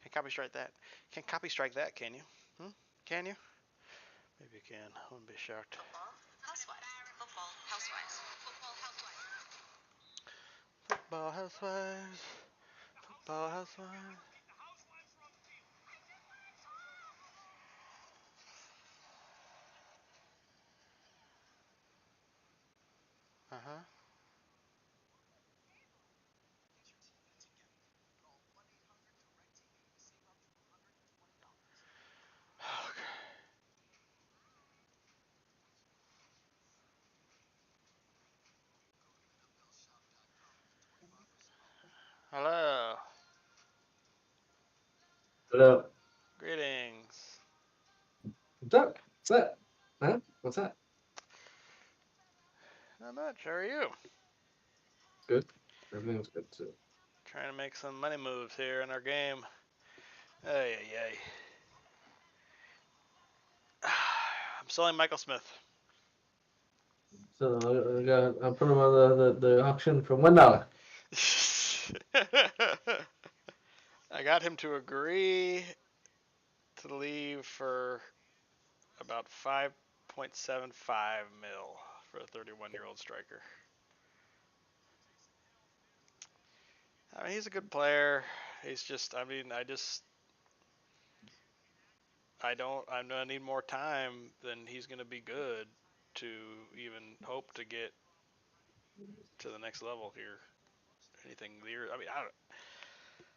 Can copy strike that? Can copy strike that? Can you? Can you? Maybe you can. I wouldn't be shocked. Football housewives. Football housewives. Uh huh. Hello. What up? Greetings. What's up? What's that? Huh? What's that? Not much. How are you? Good. Everything's good too. Trying to make some money moves here in our game. Ay, ay, ay. I'm selling Michael Smith. So I put them on the auction for $1. I got him to agree to leave for about 5.75 mil for a 31-year-old striker. I mean, he's a good player. He's just, I mean, I don't, I need more time than he's going to be good to even hope to get to the next level here. Anything there? I mean,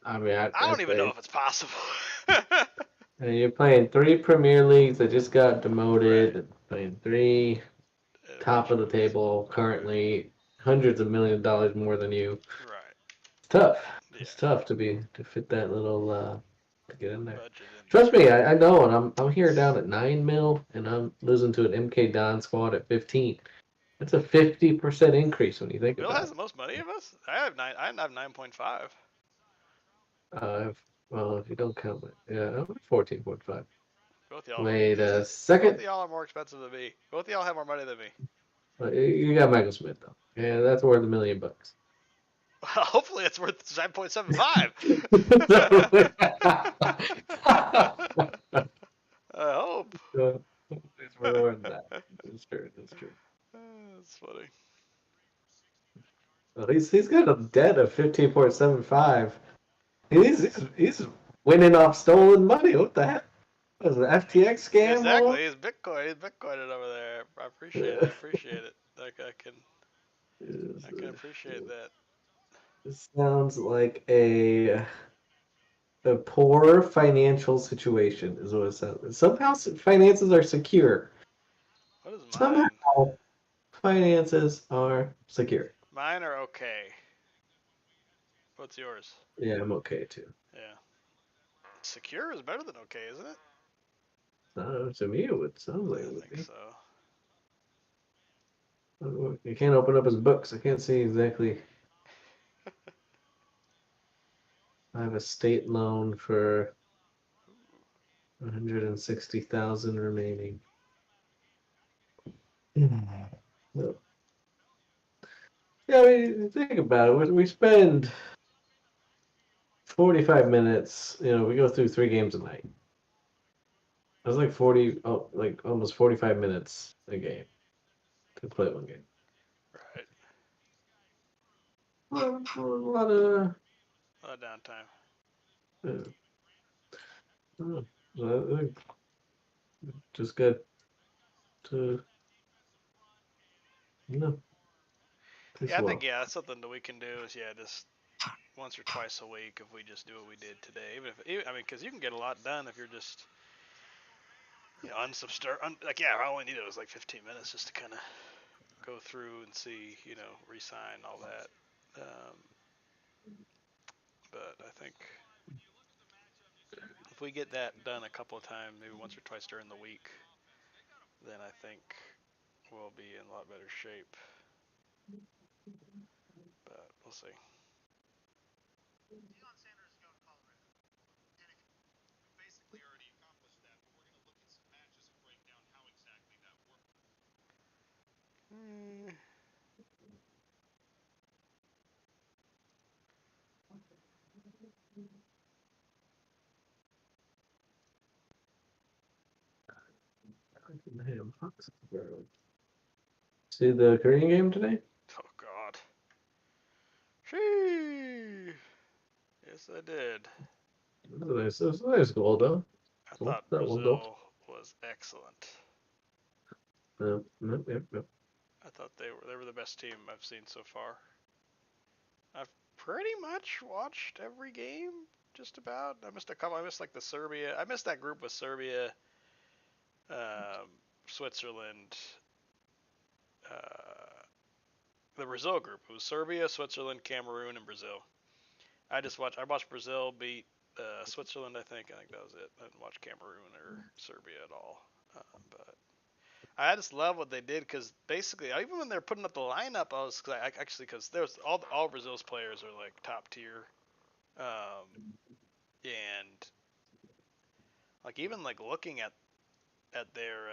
I mean, I don't even know if it's possible. you're playing 3 Premier Leagues that just got demoted, Right. and playing 3 top of the Eventually. table currently, hundreds of $1 million more than you. Right. It's tough. Yeah. It's tough to fit that little to get in there. Budget in Trust there. me, I know, and I'm here down at 9 mil, and I'm losing to an MK Don squad at 15. That's a 50% increase when you think Bill about has it. the most money of us. I have 9. I have 9.5. Well, if you don't count it, yeah, I'm 14.5. Both y'all. Wait a Both of second. y'all are more expensive than me. Both of y'all have more money than me. You got Michael Smith though. Yeah, that's worth $1 million. Well, hopefully it's worth 9.75. I hope. It's worth more than that. That's true. That's true. That's funny. Well, he's got a debt of 15.75. He's winning off stolen money. What the heck? Was it an FTX scam or Exactly. He's Bitcoin. He's Bitcoining over there. I appreciate it. I what? appreciate it. Like I can appreciate that. This sounds like a poor financial situation is what it sounds. Somehow finances are secure. What is mine? Somehow finances are secure. Mine are okay. What's yours? Yeah, I'm okay too. Yeah. Secure is better than okay, isn't it? To me, it would sound like I it would think be. so. You can't open up his books. I can't see exactly. I have a state loan for 160,000 remaining. Well, yeah, I mean, think about it. We spend 45 minutes. We go through 3 games a night. That's like 40, oh, like almost 45 minutes a game to play one game. Right. A lot of, A lot of downtime. uh, I just got to, no, takes Yeah, I a think while. yeah, that's something that we can do. Is yeah, just once or twice a week if we just do what we did today. I mean, because you can get a lot done if you're just like yeah, all we needed was like 15 minutes just to kind of go through and see, resign all that. Um, but I think if we get that done a couple of times, maybe once or twice during the week, then I think we'll be in a lot better shape. But we'll see. Mm, See the Korean game today? Oh God. Shee. Yes, I did. It was a nice goal, though. I So thought that one goal. Brazil was excellent. Yep. I thought they were the best team I've seen so far. I've pretty much watched every game, just about. I missed a couple. I missed like the Serbia. I missed that group with Serbia, um, Switzerland, uh, the Brazil group. It was Serbia, Switzerland, Cameroon, and Brazil. I watched Brazil beat Switzerland. I think that was it. I didn't watch Cameroon or Serbia at all. But I just love what they did because basically, even when they're putting up the lineup, I was actually because there's all Brazil's players are like top tier, and like even like looking at their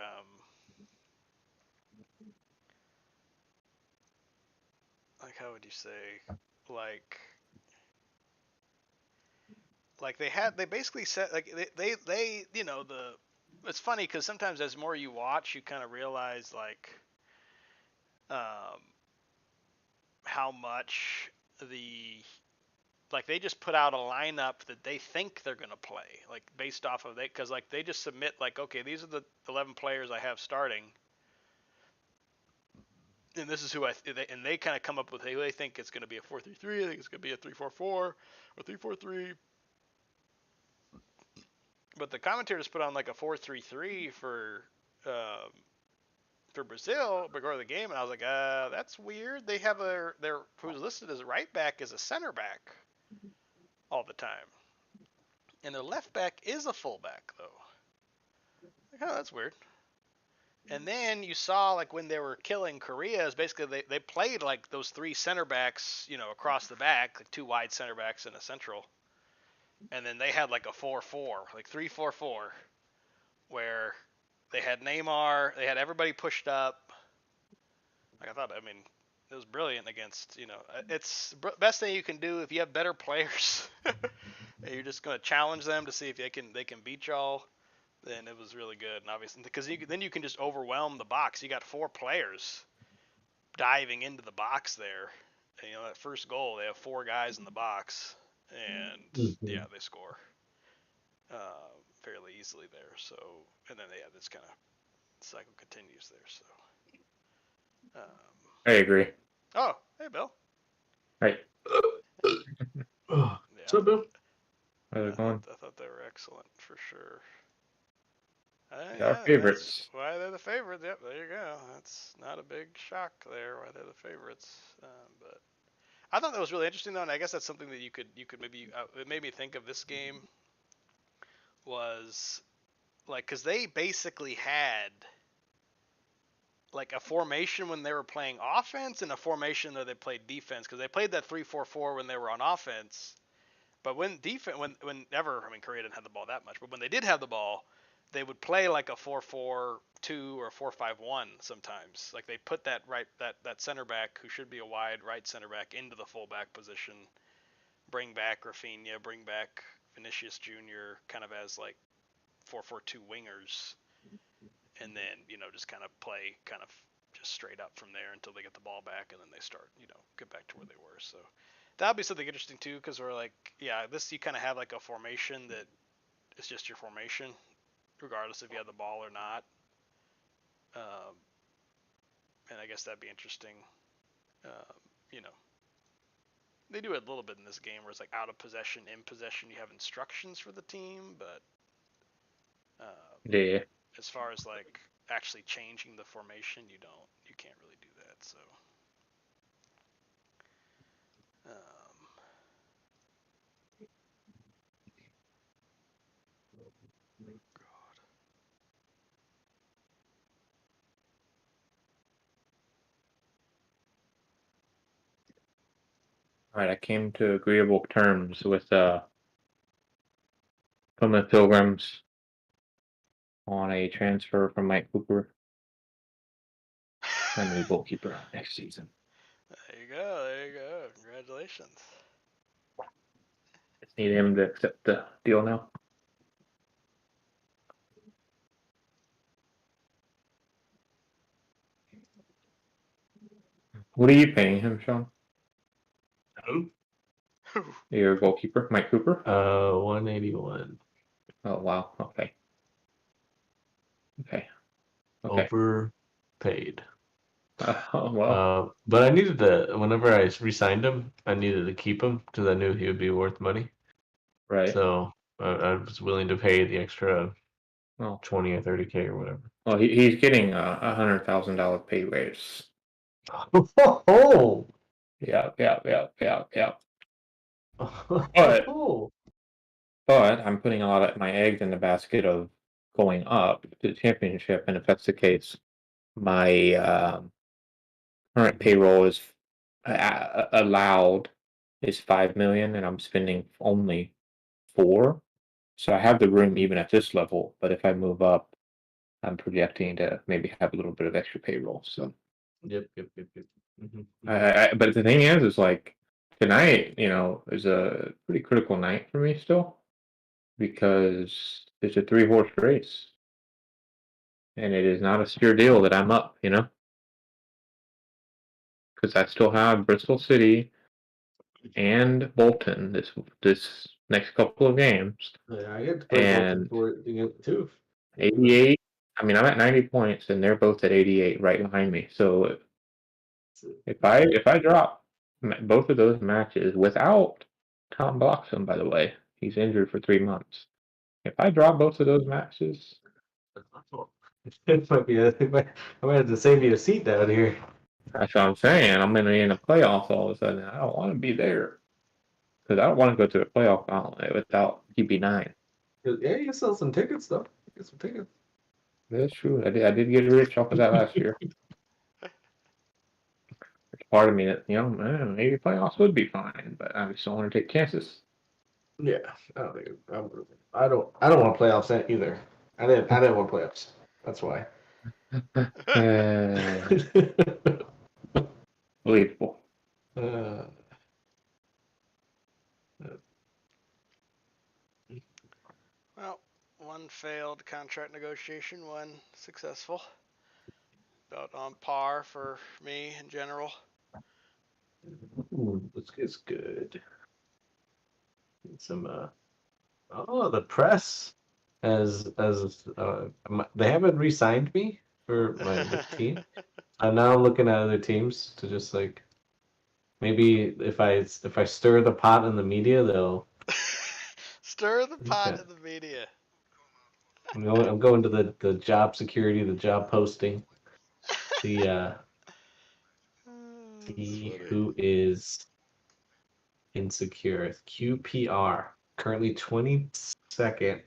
like how would you say like they basically said like they you know the it's funny because sometimes as more you watch you kind of realize like um how much the like they just put out a lineup that they think they're going to play like based off of they because like they just submit like okay these are the 11 players I have starting and this is who and they kind of come up with who they think it's going to be a 4-3-3. I think it's going to be a 3-4-4 or 3-4-3. But the commentators put on like a 4-3-3 for Brazil before the game, and I was like, that's weird. They have their who's listed as right back as a center back all the time, and their left back is a fullback though. Like, oh, that's weird. And then you saw like when they were killing Korea, is basically they played like those three center backs, you know, across the back, like two wide center backs and a central, and then they had like a 4-4, like 3-4-4, where they had Neymar, they had everybody pushed up. Like I thought, I mean, it was brilliant against, you know, it's the best thing you can do if you have better players. And you're just going to challenge them to see if they can beat y'all. Then it was really good, and obviously because then you can just overwhelm the box. You got four players diving into the box there. And, you know, that first goal, they have four guys in the box, and Mm-hmm. yeah, they score fairly easily there. So, and then yeah, this kind of cycle continues there. So, I agree. oh, hey, Bill. Right. Yeah, What's up, Bill? How's it going? I thought they were excellent for sure. Our Yeah, that's favorites. why they're the favorites. Yep, there you go. That's not a big shock there. Why they're the favorites. But I thought that was really interesting though, and I guess that's something that you could maybe it made me think of this game was like because they basically had like a formation when they were playing offense and a formation that they played defense because they played that 3-4-4 when they were on offense. But when defense, whenever I mean Korea didn't have the ball that much, but when they did have the ball, they would play like a 4-4-2 or 4-5-1 sometimes. Like they put that center back who should be a wide right center back into the fullback position, bring back Rafinha, bring back Vinicius Jr. kind of as like 4-4-2 wingers, and then you know just kind of play kind of just straight up from there until they get the ball back, and then they start get back to where they were. So that'll be something interesting too, because we're like, yeah, this you kind of have like a formation that is just your formation, regardless if you have the ball or not. Um, and I guess that'd be interesting. Um, you know, they do it a little bit in this game where it's like out of possession, in possession, you have instructions for the team, but Yeah. as far as like actually changing the formation, you can't really do that. So. Um, All right. I came to agreeable terms with Plymouth Pilgrims on a transfer from Mike Cooper. I'm the new goalkeeper next season. There you go. There you go. Congratulations. Need him to accept the deal now. What are you paying him, Sean? Who? Your goalkeeper, Mike Cooper? 181. Oh, wow. Okay. Overpaid. Well, But I needed to, whenever I re-signed him, I needed to keep him because I knew he would be worth money. right. So I was willing to pay the extra Well, 20 or 30K or whatever. well, he's getting a $100,000 pay raise. Oh! Yeah. Oh! But I'm putting a lot of my eggs in the basket of going up to the championship, and if that's the case, my current payroll is allowed is 5 million, and I'm spending only 4. So I have the room even at this level. But if I move up, I'm projecting to maybe have a little bit of extra payroll. So Yep. Mm-hmm. but the thing is like tonight, is a pretty critical night for me still because it's a 3-horse race, and it is not a sure deal that I'm up, because I still have Bristol City and Bolton this next couple of games, Yeah, I get to play Bolton and for it too. 88. I mean, I'm at 90 points, and they're both at 88, right behind me. So if I drop both of those matches without Tom Bloxham, by the way, he's injured for 3 months. If I drop both of those matches, It might be I might have to save you a seat down here. that's what I'm saying. I'm going to be in the playoffs all of a sudden. I don't want to be there because I don't want to go to the playoff gauntlet without GB9. Yeah, you can sell some tickets though. Get some tickets. That's true. I did get rich off of that last year. There's part of me that maybe playoffs would be fine, but I just don't want to take chances. Yeah, I don't think I don't want playoffs either. I didn't want playoffs. That's why. Believable. Well, one failed contract negotiation, one successful. About on par for me in general. It's good. Some the press they haven't re-signed me for my team. I'm now looking at other teams to just like maybe if I stir the pot in the media, they'll Stir the pot in the media. I'm going to the job security, the job posting. See who is insecure. QPR currently 22nd.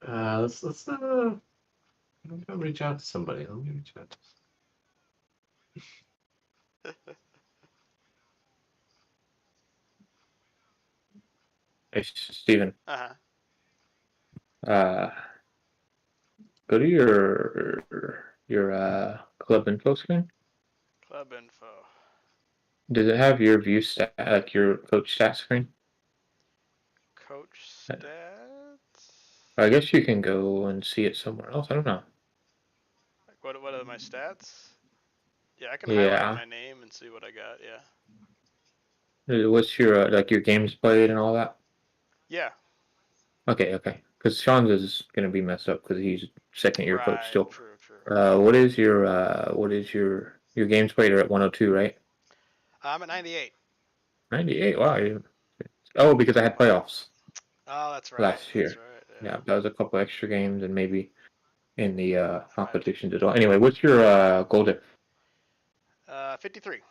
Let's I'm gonna reach out to somebody. Let me reach out to Hey, Steven. Uh-huh. Go to your club info screen. Club info. Does it have your view stat, like your coach stat screen? Coach stats? I guess you can go and see it somewhere else. I don't know. Like what are my stats? Yeah, I can highlight Yeah. my name and see what I got, yeah. What's your like your games played and all that? Yeah. Okay. Because Sean's is gonna be messed up because he's second year coach Right, still. true. What is your games played are at 102, right? I'm at 98. 98. Wow. Oh, because I had playoffs Oh, that's right. last year. That's right. Yeah, that was a couple extra games and maybe in the Right. competitions as well. Anyway, what's your goal diff? 53.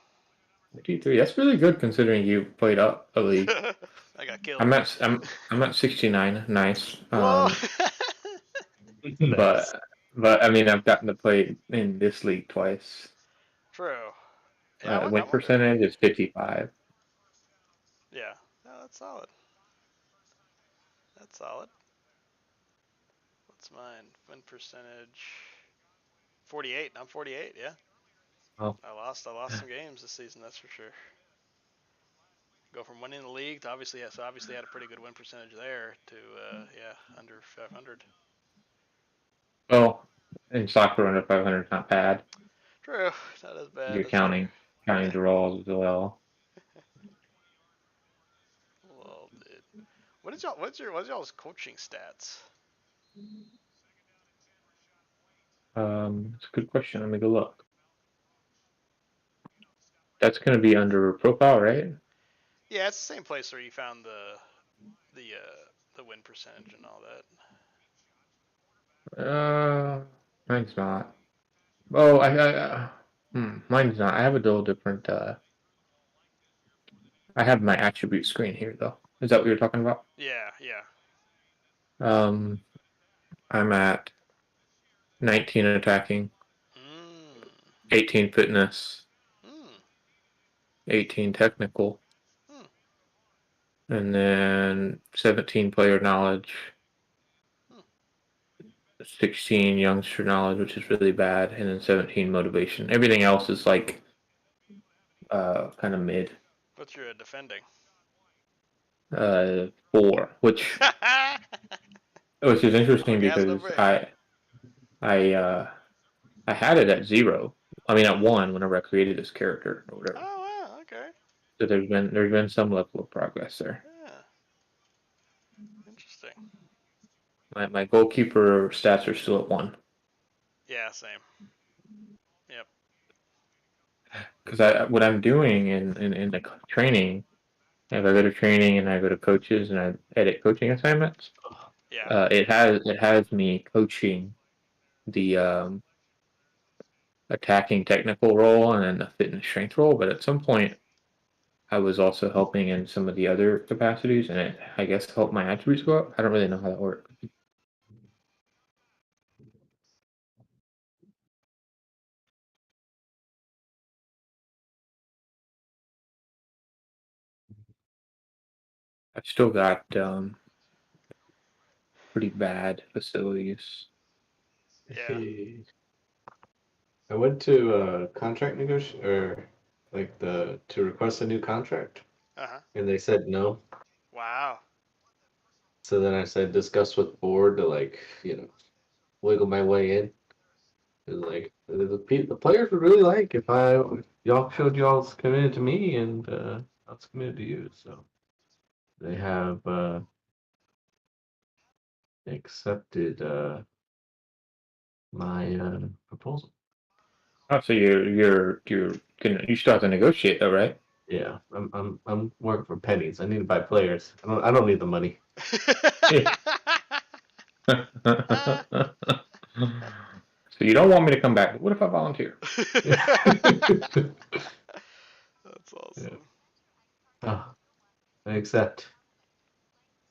53. That's really good considering you played up a league. I got killed. I'm at 69. Nice. Whoa. Nice. But I mean I've gotten to play in this league twice. True. Yeah, Win percentage is 55. Yeah. No, that's solid. That's solid. What's mine? Win percentage. 48. I'm 48. Yeah. Oh. I lost some games this season. That's for sure. Go from winning the league to obviously had a pretty good win percentage there to under 500. Well, in soccer, under 500 is not bad. True, not as bad. You're counting draws as well. Well, dude, what's y'all's coaching stats? It's a good question. Let me go look. That's going to be under profile, right? Yeah, it's the same place where you found the win percentage and all that. Mine's not. Oh, mine's not. I have a little different. I have my attribute screen here, though. Is that what you're talking about? Yeah. I'm at 19 attacking, Mm. 18 fitness, 18 technical, and then 17 player knowledge, 16 youngster knowledge, which is really bad, and then 17 motivation. Everything else is like kind of mid. What's your defending? 4, which is interesting because I had it at 0. I mean at 1 whenever I created this character or whatever. Oh wow, okay. So there's been some level of progress there. Yeah. Interesting. My goalkeeper stats are still at 1. Yeah, same. Yep. Because what I'm doing in the training, if I go to training and I go to coaches and I edit coaching assignments, yeah. It has me coaching the attacking technical role and then the fitness strength role. But at some point, I was also helping in some of the other capacities, and it, I guess, helped my attributes go up. I don't really know how that works. I've still got pretty bad facilities. Yeah. I went to contract negotiation or like to request a new contract, and they said no. Wow. So then I said discuss with board to wiggle my way in. And the players would really like if y'all showed y'all's committed to me and I was committed to you. So they have accepted my proposal. Oh, so you still have to negotiate though, right? Yeah, I'm working for pennies. I need to buy players. I don't need the money. So you don't want me to come back. What if I volunteer? That's awesome. Yeah. Oh, I accept.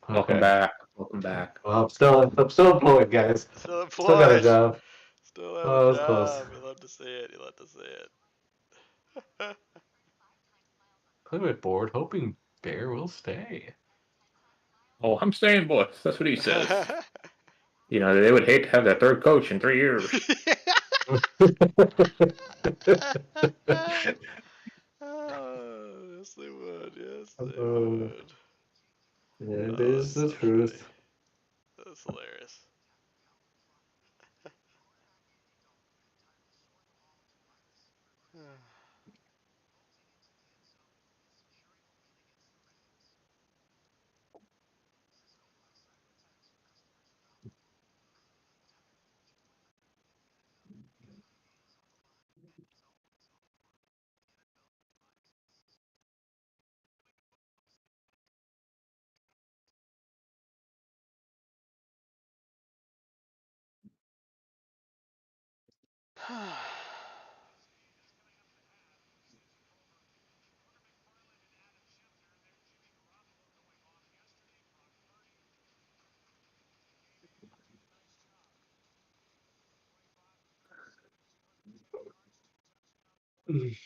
Welcome back. Welcome back. Well, I'm still employed, guys. Still employed. Still got a job. Still have a job. Close. You love to see it. You love to see it. Clear my board, hoping Bear will stay. Oh, I'm staying, boys. That's what he says. You know, they would hate to have that third coach in 3 years. Oh, yes, they would. Yes, they would. It is the truth. Funny. That's hilarious.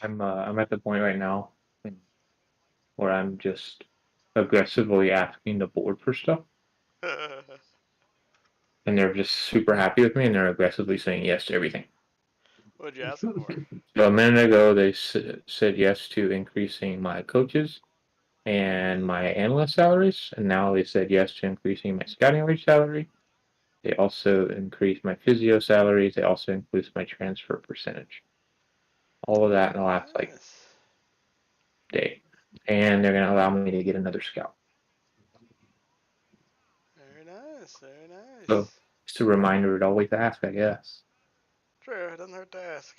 I'm at the point right now where I'm just aggressively asking the board for stuff, and they're just super happy with me, and they're aggressively saying yes to everything. What'd you ask them for? So a minute ago, they said yes to increasing my coaches, and my analyst salaries, and now they said yes to increasing my scouting range salary. They also increased my physio salaries. They also increased my transfer percentage. All of that in the last day, and they're gonna allow me to get another scout. Very nice, very nice. So just a reminder to always ask, I guess. True, it doesn't hurt to ask.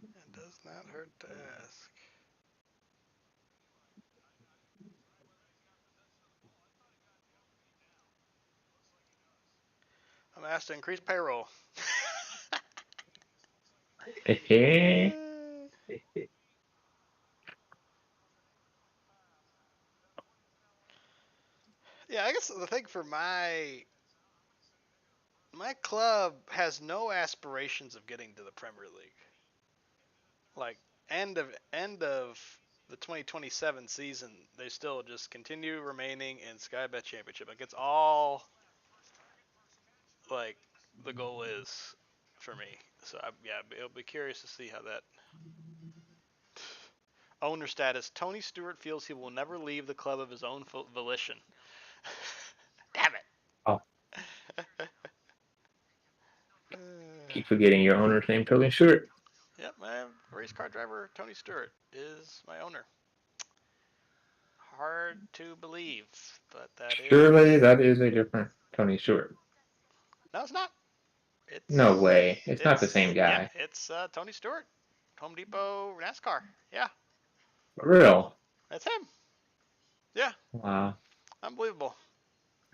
It does not hurt to ask. I'm asked to increase payroll. Yeah, I guess the thing for my club has no aspirations of getting to the Premier League. Like end of the 2027 season, they still just continue remaining in Sky Bet Championship. Like it's all like the goal is for me. So yeah, it'll be curious to see how that owner status. Tony Stewart feels he will never leave the club of his own volition. Damn it. Oh. Keep forgetting your owner's name, Tony Stewart. Yep, my race car driver Tony Stewart is my owner. Hard to believe, but Surely that is a different Tony Stewart. No, it's not. No way. It's not the same guy. Yeah, it's Tony Stewart, Home Depot NASCAR. Yeah. For real. That's him. Yeah. Wow. Unbelievable.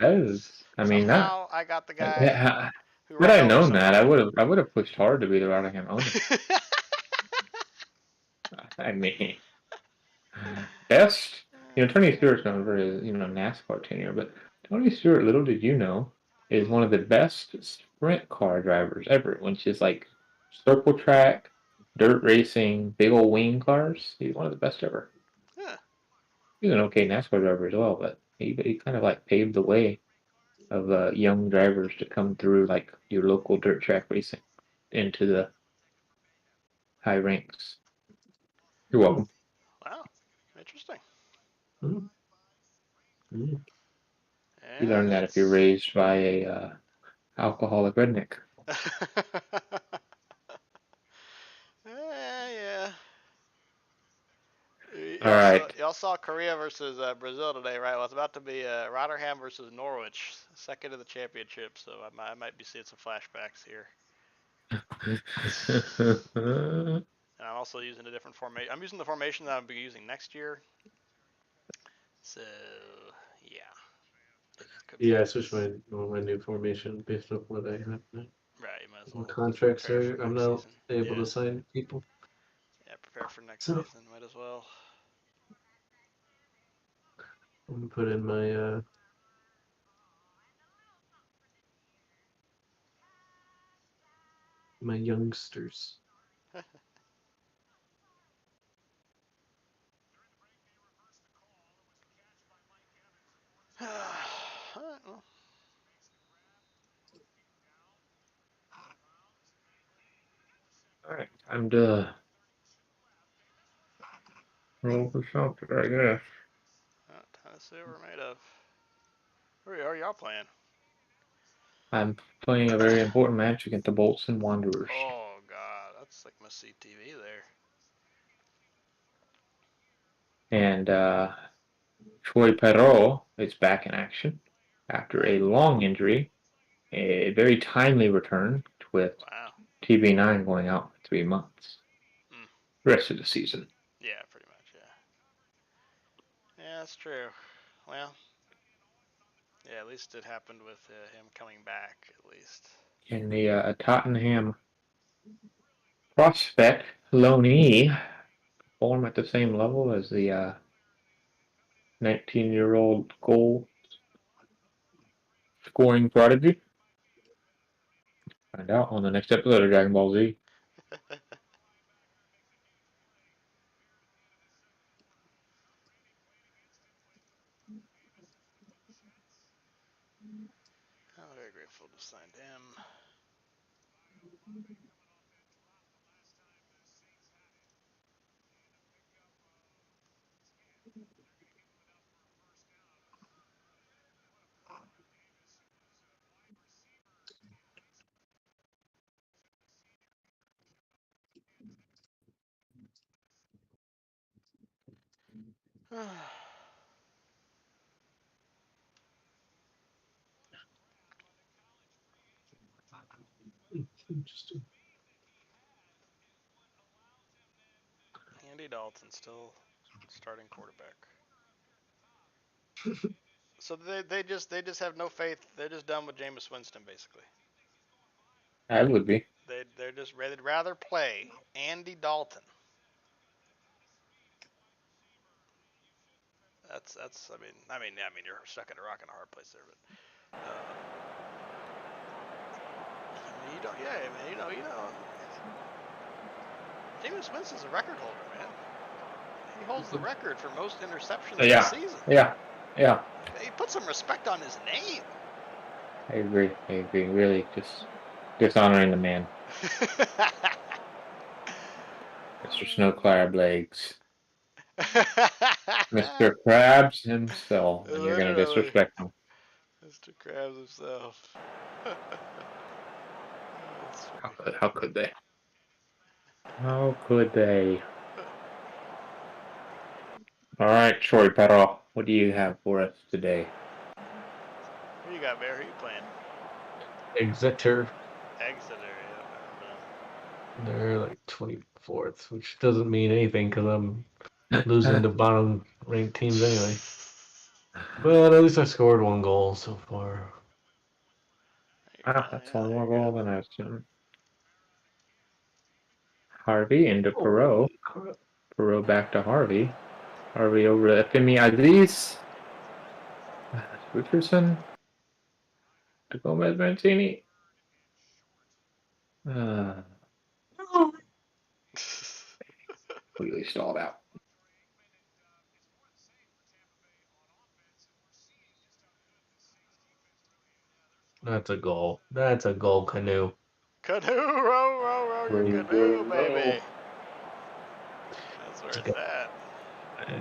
That is. I mean, somehow I got the guy. Had I known that, I would have pushed hard to be the Rotherham owner. I mean, best. Tony Stewart's known for his NASCAR tenure, but Tony Stewart, little did you know, is one of the best sprint car drivers ever. Which is like circle track, dirt racing, big old wing cars. He's one of the best ever. Yeah. He's an okay NASCAR driver as well, but he kind of like paved the way of young drivers to come through like your local dirt track racing into the high ranks. You're welcome. Wow. Interesting. Mm-hmm. Mm-hmm. You learn that if you're raised by a alcoholic redneck. Yeah. All right. Y'all saw Korea versus Brazil today, right? Well, it's about to be Rotherham versus Norwich, second of the championship. So I might be seeing some flashbacks here. And I'm also using a different formation. I'm using the formation that I'll be using next year. So yeah. Yeah, I switched my new formation based on what I have now. Right, you might as well. Contracts are I'm now able to sign people. Yeah, prepare for next season. Might as well. I'm gonna put in my youngsters. All right, time to roll for something, I guess. Time to see what we're made of. Who are y'all playing? I'm playing a very important match against the Bolton Wanderers. Oh God, that's like must-see TV there. And Troy Perrault is back in action after a long injury, a very timely return with TB9 going out for 3 months. Rest of the season. Yeah, pretty much, yeah. Yeah, that's true. Well, yeah, at least it happened with him coming back, at least. And the Tottenham prospect, Loney, perform at the same level as the 19-year-old goal scoring prodigy. Find out on the next episode of Dragon Ball Z. I'm very grateful to sign him. Andy Dalton still starting quarterback. So they just have no faith. They're just done with Jameis Winston basically. I would be. They'd rather play Andy Dalton. That's I mean you're stuck in a rock and a hard place there, but you don't Jameis Winston's a record holder, man. He holds the record for most interceptions this season. Yeah. He put some respect on his name. I agree. Really, just dishonoring the man. Mr. Snow Crab Legs. Mr. Krabs himself. And you're going to disrespect him. Mr. Krabs himself. How could they? How could they? All right, Troy Perro, what do you have for us today? Who you got, Bear? Who you playing? Exeter. Yeah. They're like 24th, which doesn't mean anything because I'm losing to bottom ranked teams anyway. But at least I scored 1 goal so far. That's one more goal than I assumed. Harvey into Perot. Perot back to Harvey. Harvey over to Femi Aziz. Richardson. To Gomez Mancini. Completely stalled out. That's a goal. That's a goal, Canoe. Canoe, row your canoe, baby. That's where it's at.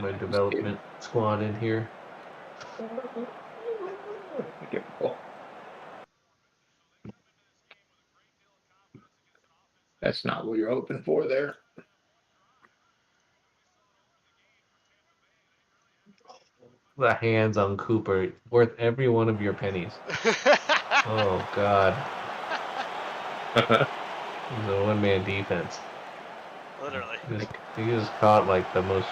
My development squad in here. That's not what you're hoping for there. The hands on Cooper, worth every one of your pennies. Oh, God. He's a one-man defense. Literally. He just caught like the most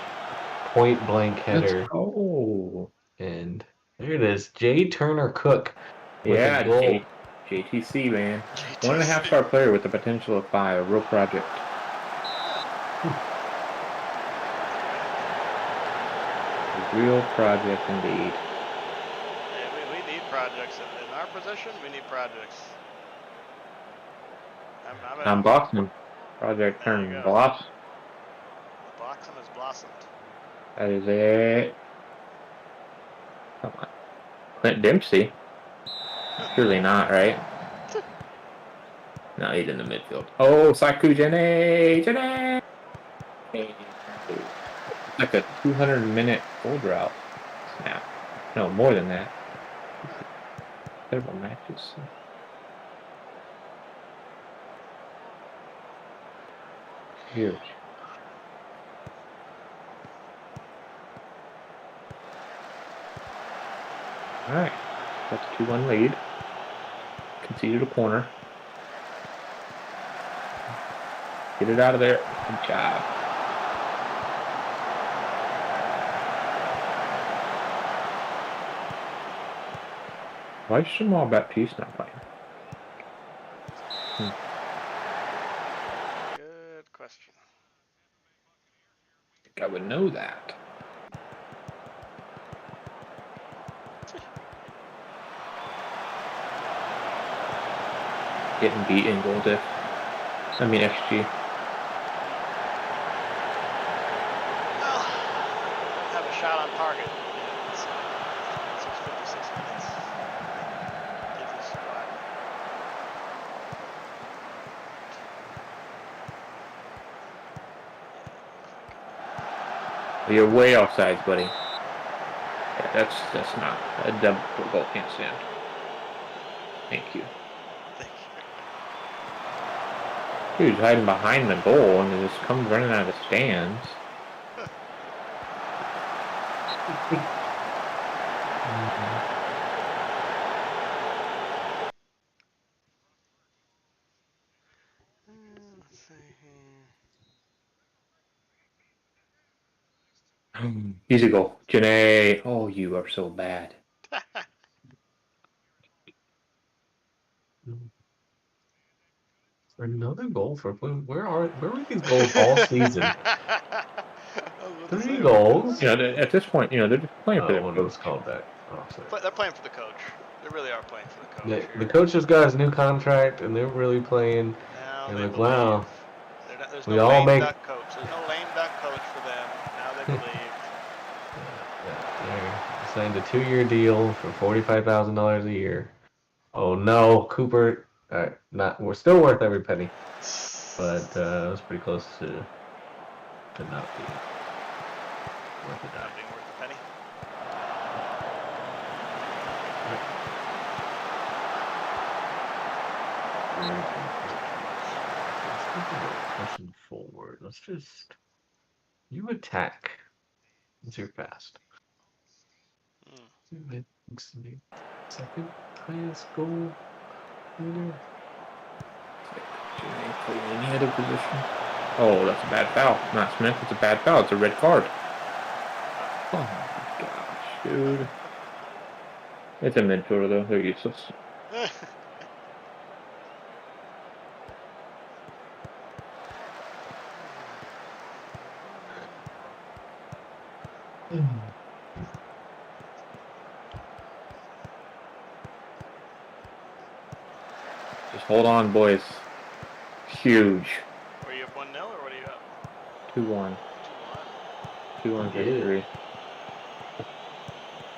point-blank header. Oh. And there it is. Jay Turner Cook with a goal. JTC, man. 1.5-star player with the potential of 5. A real project. A real project indeed. Yeah, we need projects. In our position, we need projects. I'm boxing. Project turned blossom. Boxing has blossomed. That is it. Come on. Clint Dempsey? Surely not, right? No, he's in the midfield. Oh, Saku Jene! Like a 200-minute goal drought. Snap. No, more than that. Several matches. Huge. Alright. That's a 2-1 lead. Conceded a corner. Get it out of there. Good job. Why is Jamal Baptiste not playing? Good question. I think I would know that. Getting beat in goal diff. I mean XG. Well, have a shot on target. It's 56 minutes. Give this a You're way offsides, buddy. Yeah, that's not a double goal can't stand. Thank you. Dude's hiding behind the goal and it just comes running out of the stands. Let's see Easy goal. Janae. Oh, you are so bad. Another goal for where were these goals all season? 3 goals. You know, at this point, they're just playing for their One coach. was called back. Offside. They're playing for the coach. They really are playing for the coach here. The coach just got his new contract, and they're really playing. Now and they like, believe. wow. There's We no all lame make- duck coach. There's no lame duck coach for them. Now they believe. They signed a 2-year deal for $45,000 a year. Oh no, Cooper. We're still worth every penny, but it was pretty close to not being worth a Not dime. being worth a penny. Pushing forward. Let's just you attack. It's your fast. Second highest goal leader. Janae play any other position? Oh, that's a bad foul. Not Smith. It's a bad foul. It's a red card. Oh my gosh, dude. It's a midfielder though. They're useless. Just hold on, boys. Huge. Were you up 1-0 or what are you up? 2-1. 2-1 Yeah. victory.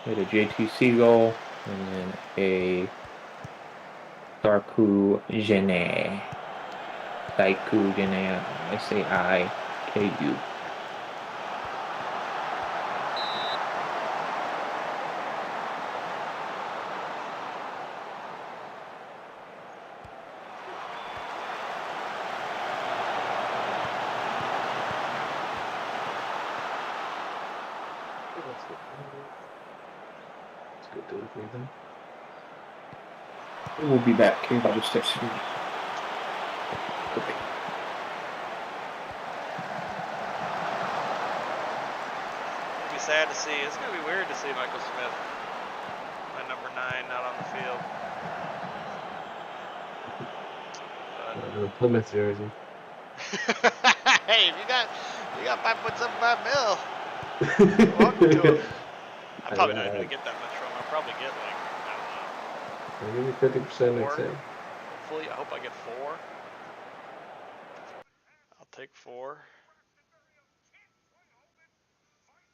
We had a JTC goal and then a Sarku Jene. Saiku Jene. SAIKU. Let's go delivery then. We'll be back. I'll just text you. Okay. It'll be sad to see. It's gonna be weird to see Michael Smith, my number 9, not on the field. The Plymouth jersey. Hey, if you got 5.75 mil, welcome to him. I'm probably not even gonna get that much from him. I'll probably get like, I I'll give you 50% next Four. year. hopefully, I hope I get 4. I'll take 4.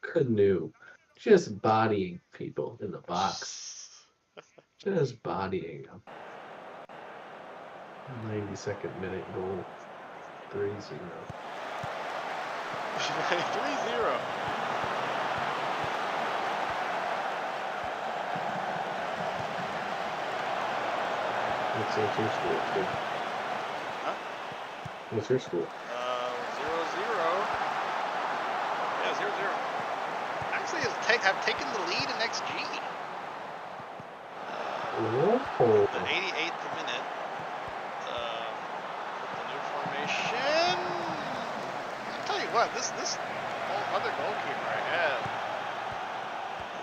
Canoe. Just bodying people in the box. Just bodying them. 92nd minute goal. 3-0. 3-0. What's your school? Huh? What's your school? 0-0. Yeah, 0-0. Actually, have taken the lead in XG. The 88th minute. With the new formation. I'll tell you what, this other goalkeeper I have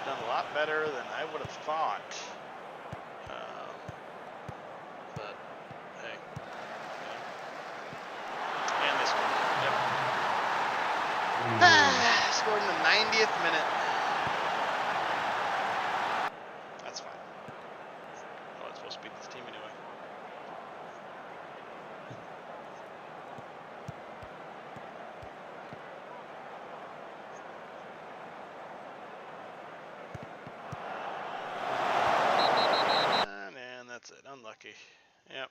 done a lot better than I would have thought. But hey, and they scored. Yep. Scored in the 90th minute. That's fine. I was supposed to beat this team anyway. And that's it. Unlucky. Yep.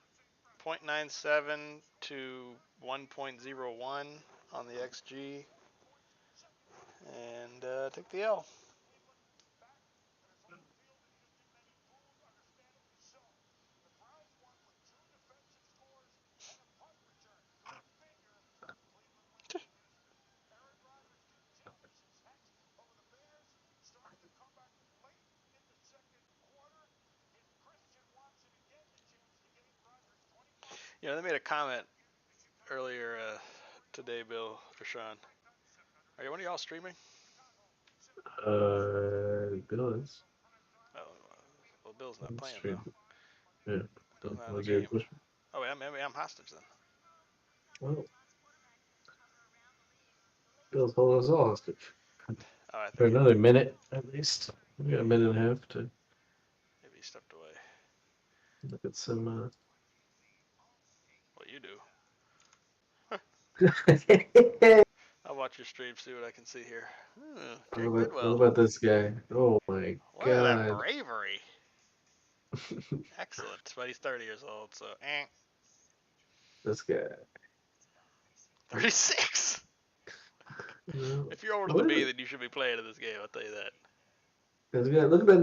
0.97 to 1.01 on the XG. And take the L. You know, they made a comment earlier today, Bill, for Sean. Are one of y'all streaming? Bill is. Oh, well, Bill's not playing Stream. though. Yeah. Bill's not in the Was your game. question? Oh, wait, I'm hostage then. Well, Bill's holding us all hostage Oh, I for think another minute at least. We got a minute and a half to maybe he stepped away. look at some. What you do? What I'll watch your stream, see what I can see here. what about this guy? Oh my Look at that god. bravery. Excellent. But he's 30 years old, so This guy. 36. No. If you're older What than is me, it? then you should be playing in this game. I'll tell you that. This guy, look at that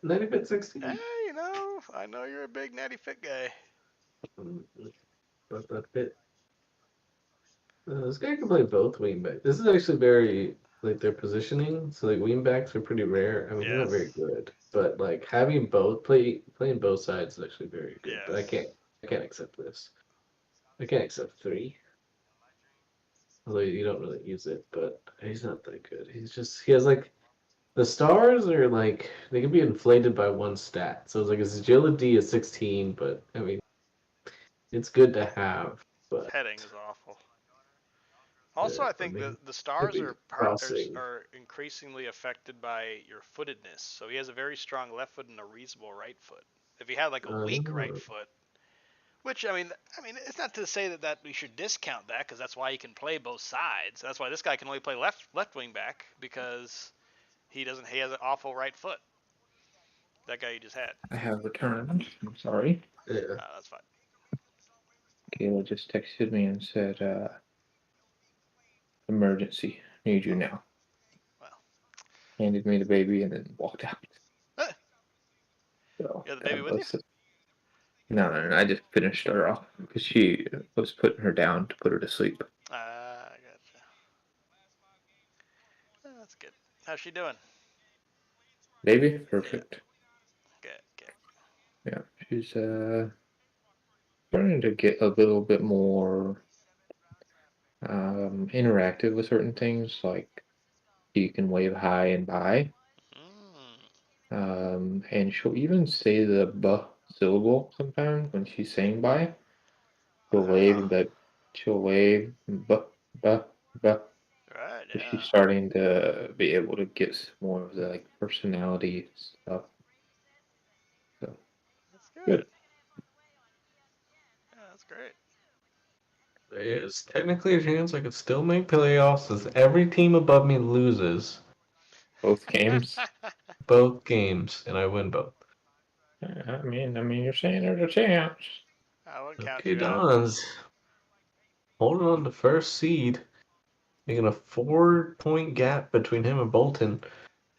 natty fit 16. Hey, you know, I know you're a big natty fit guy. But that fit. This guy can play both wingback. This is actually very like their positioning. So like wingbacks are pretty rare. I mean, they're not very Yes. good, but like having playing both sides is actually very good. But Yes. I can't accept this. I can't accept 3. Although you don't really use it, but he's not that good. He has like the stars are like they can be inflated by one stat. So it's like his agility is 16, but I mean it's good to have, but Heading is awful. Also, I I think mean the stars maybe are crossing. increasingly affected by your footedness. So he has a very strong left foot and a reasonable right foot. If he had like a weak right Uh, foot, which I mean, it's not to say that we should discount that because that's why he can play both sides. That's why this guy can only play left wing back because he has an awful right foot. That guy you just had. I have returned. I'm sorry. yeah. That's fine. Kayla just texted me and said, emergency. Need you now. Well. Handed me the baby and then walked out. So, You have the baby with you? No. I just finished her off because she was putting her down to put her to sleep. I gotcha. That's good. How's she doing? Baby? Perfect. Good. Yeah, she's starting to get a little bit more interactive with certain things, like you can wave hi and bye. And she'll even say the "b" syllable sometimes when she's saying bye. She'll wave, but she'll wave "b, b, b." Right, So yeah. she's starting to be able to get more of the like personality stuff. So That's good. good. Yeah, that's great. There is technically a chance I could still make playoffs as every team above me loses Both games. both games and I win both. I mean, you're saying there's a chance. I wouldn't count Okay, you out. Dons. Holding on to first seed. Making a 4-point gap between him and Bolton.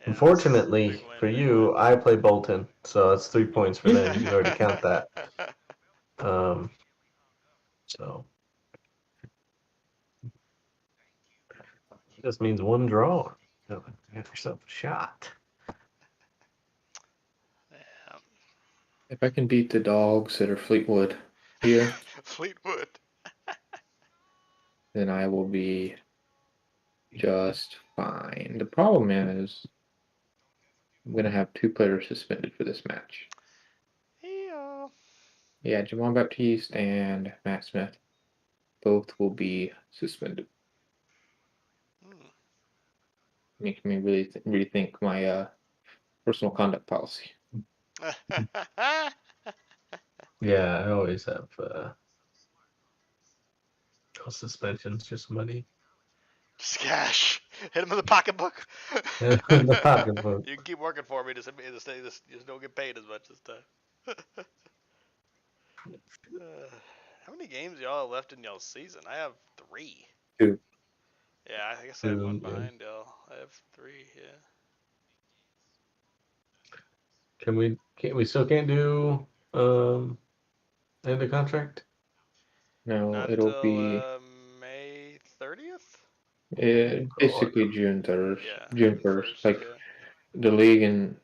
Yeah, Unfortunately big win, for big you, I play Bolton, so that's 3 points for them. You can already count win. that. So this means one draw. So have yourself a shot. Yeah. If I can beat the dogs that are Fleetwood here, Fleetwood. then I will be just fine. The problem is I'm gonna have 2 players suspended for this match. Yeah, Jamal Baptiste and Matt Smith. Both will be suspended. Makes me really rethink my personal conduct policy. Yeah, I always have suspensions, just money. Just cash. Hit him in the pocketbook. In the pocketbook. You can keep working for me. Just don't get paid as much this time. How many games y'all have left in y'all's season? I have 3. 2. Yeah, I guess I have 1 behind y'all. I have 3. Yeah. We still can't do end of contract? No, Not it'll until be May 30th. basically June 3rd, Yeah, June June 1st. 1st. Like Yeah. the league in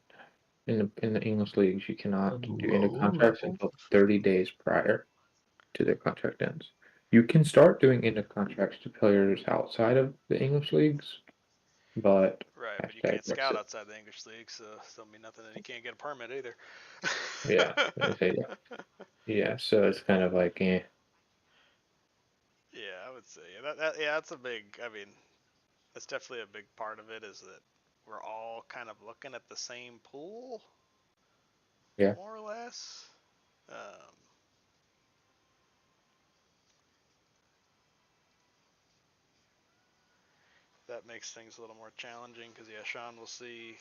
the English leagues, you cannot do end of Low contracts level. until 30 days prior. to their contract ends. You can start doing end of contracts to players outside of the English leagues, but Right, but you hashtag can't scout Brexit. outside the English league, so don't mean nothing, and you can't get a permit either. Yeah, I say that. Yeah, so it's kind of like, Yeah, I would say that's a big. I mean, that's definitely a big part of it is that we're all kind of looking at the same pool, yeah, more or less. Um, that makes things a little more challenging because yeah, Sean will see,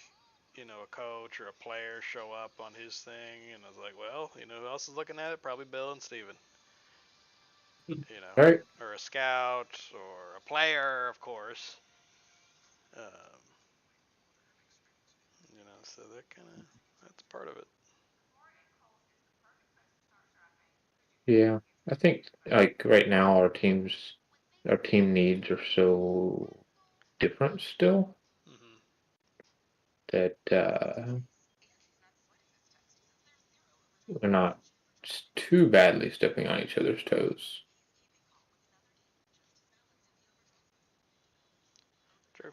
a coach or a player show up on his thing, and I was like, well, who else is looking at it? Probably Bill and Steven. all right. Or a scout or a player, of course. Um, so that's part of it. Yeah, I think like right now our team needs are so different still Hmm. that we're not too badly stepping on each other's toes. True.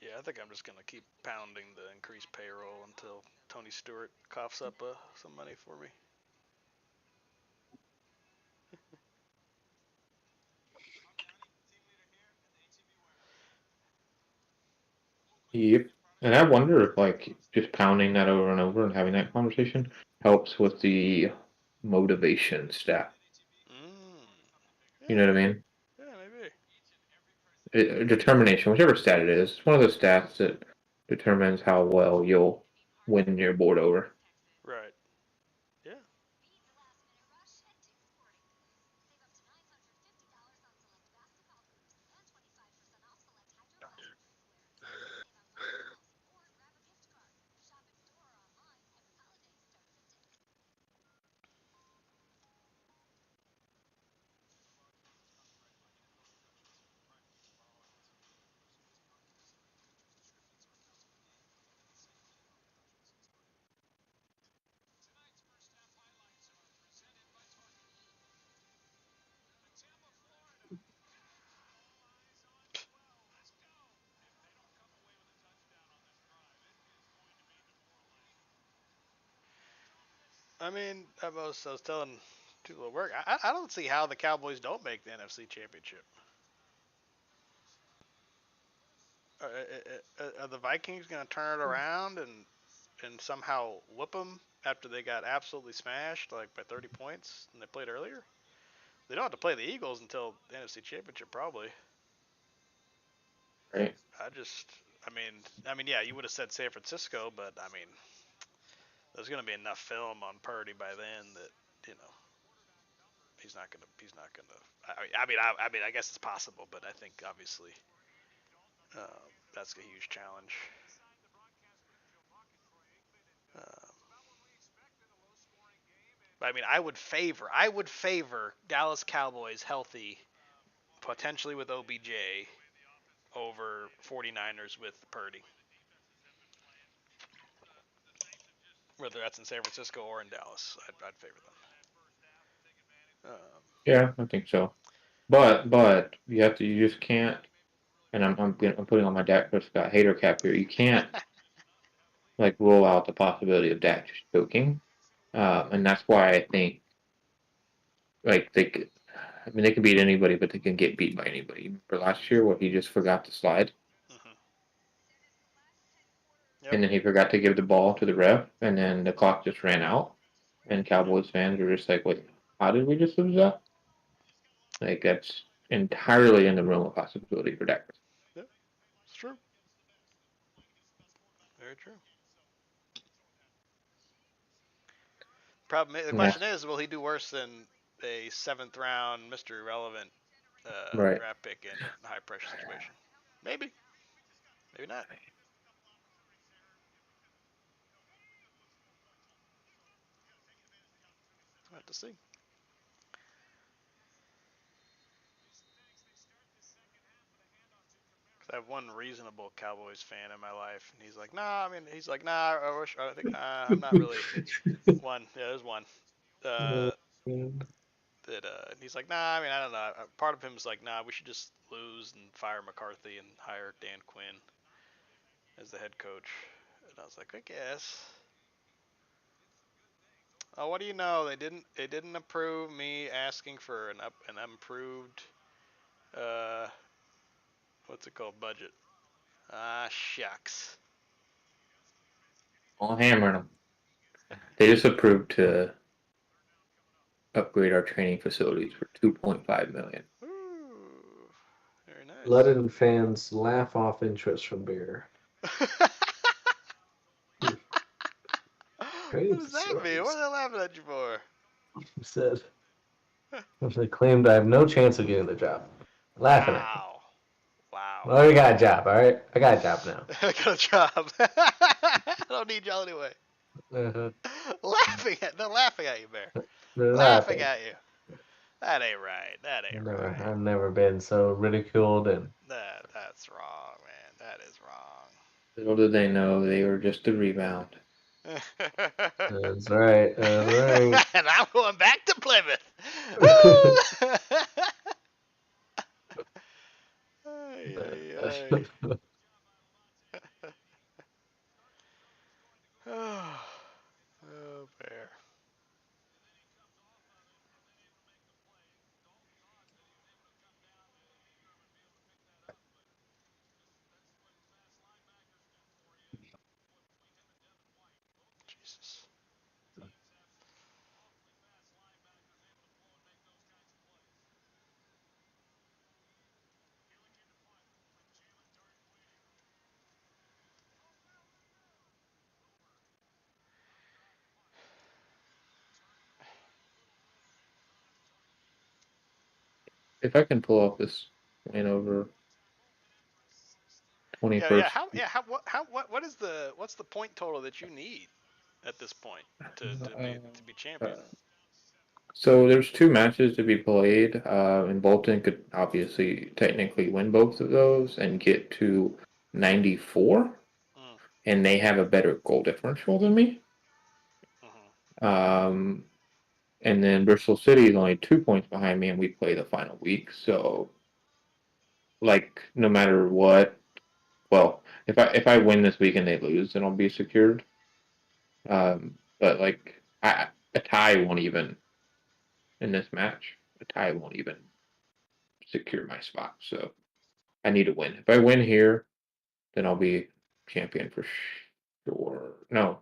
Yeah, I think I'm just gonna keep pounding the increased payroll until Tony Stewart coughs up some money for me. Yep. And I wonder if like just pounding that over and over and having that conversation helps with the motivation stat. Mm. You know Yeah. what I mean? Yeah, maybe. Determination, whichever stat it is, it's one of those stats that determines how well you'll win your board over. Right. Yeah. I mean, I was telling people at work, I don't see how the Cowboys don't make the NFC Championship. Are the Vikings going to turn it around and somehow whoop them after they got absolutely smashed like by 30 points and they played earlier? They don't have to play the Eagles until the NFC Championship probably. Right? I just, yeah, you would have said San Francisco, but I mean, there's going to be enough film on Purdy by then that you know he's not going to. He's not going to. I guess it's possible, but I think obviously that's a huge challenge. Um, but I mean, I would favor Dallas Cowboys healthy, potentially with OBJ, over 49ers with Purdy, whether that's in San Francisco or in Dallas. I'd favor them. Yeah, I think so. But you just can't. And I'm putting on my Dak Prescott hater cap here. You can't like rule out the possibility of Dak just choking, and that's why I think like I mean, they can beat anybody, but they can get beat by anybody. For last year, where he just forgot to slide, Hmm. Yep. and then he forgot to give the ball to the ref, and then the clock just ran out, and Yep. Cowboys fans were just like, "Wait, how did we just lose that?" Like that's entirely in the realm of possibility for Dak. Yep. It's true. Very true. The And question that's is, will he do worse than a seventh round Mr. Irrelevant right. draft pick in a high pressure situation? Maybe. Maybe not. We'll have to see. have one reasonable Cowboys fan in my life, and he's like, nah. I mean, he's like, nah. I think I'm not really one. Yeah, there's one. Uh, and he's like, nah. I mean, I don't know. Part of him is like, nah. We should just lose and fire McCarthy and hire Dan Quinn as the head coach. And I was like, I guess. Oh, what do you know? They didn't approve me asking for an improved what's it called, budget. Ah, shucks. All hammering them. They just approved to upgrade our training facilities for $2.5 million. Ooh, very nice. Letting fans laugh off interest from beer. What does that mean? What are they laughing at you for? He said. They claimed I have no chance of getting the job. Laughing at me. Wow. Well, I got a job, all right? I got a job now. I got a job. I don't need y'all anyway. Uh-huh. They're laughing at you, Bear. They're Laughing at you. That ain't right. That ain't right. I've never been so ridiculed and. That's wrong, man. That is wrong. Little did they know they were just a rebound. That's right. That's right. And I'm going back to Plymouth. Ay, ay, ay. Oh, Bear. Jesus. If I can pull off this win over 21st. What's the point total that you need at this point to be champion? So there's two matches to be played, and Bolton could obviously technically win both of those and get to 94, and they have a better goal differential than me. And then Bristol City is only 2 points behind me, and we play the final week. So, like, no matter what, well, if I win this week and they lose, then I'll be secured. But like, a tie won't even in this match. A tie won't even secure my spot. So I need to win. If I win here, then I'll be champion for sure. No,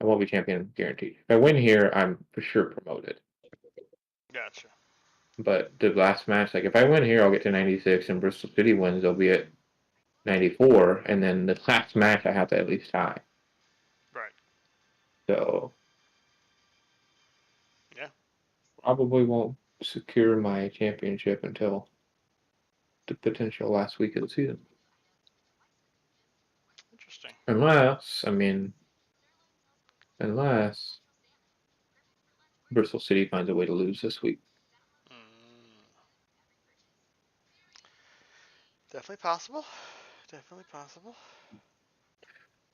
I won't be champion guaranteed. If I win here, I'm for sure promoted. Gotcha. But the last match, like if I win here, I'll get to 96, and Bristol City wins, they'll be at 94, and then the last match I have to at least tie. Right. So yeah, probably won't secure my championship until the potential last week of the season. Interesting. Unless Bristol City finds a way to lose this week. Definitely possible. Definitely possible.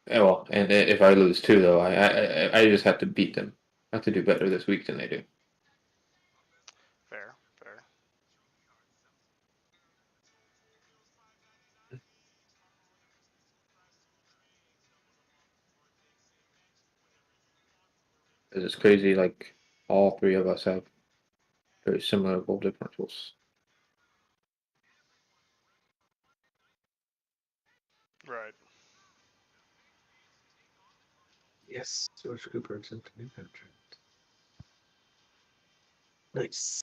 Well, and if I lose too, though, I just have to beat them. I have to do better this week than they do. Fair. Because it's crazy, like, all three of us have very similar goal differentials. Right. Yes, George Cooper accepted a new contract. Nice.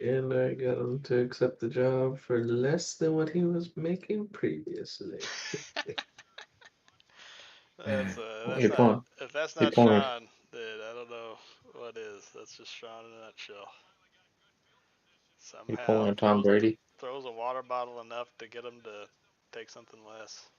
And I got him to accept the job for less than what he was making previously. If that's not Sean, then I don't know what is. That's just Sean in a nutshell. You're pulling a Tom Brady. Throws a water bottle enough to get him to take something less.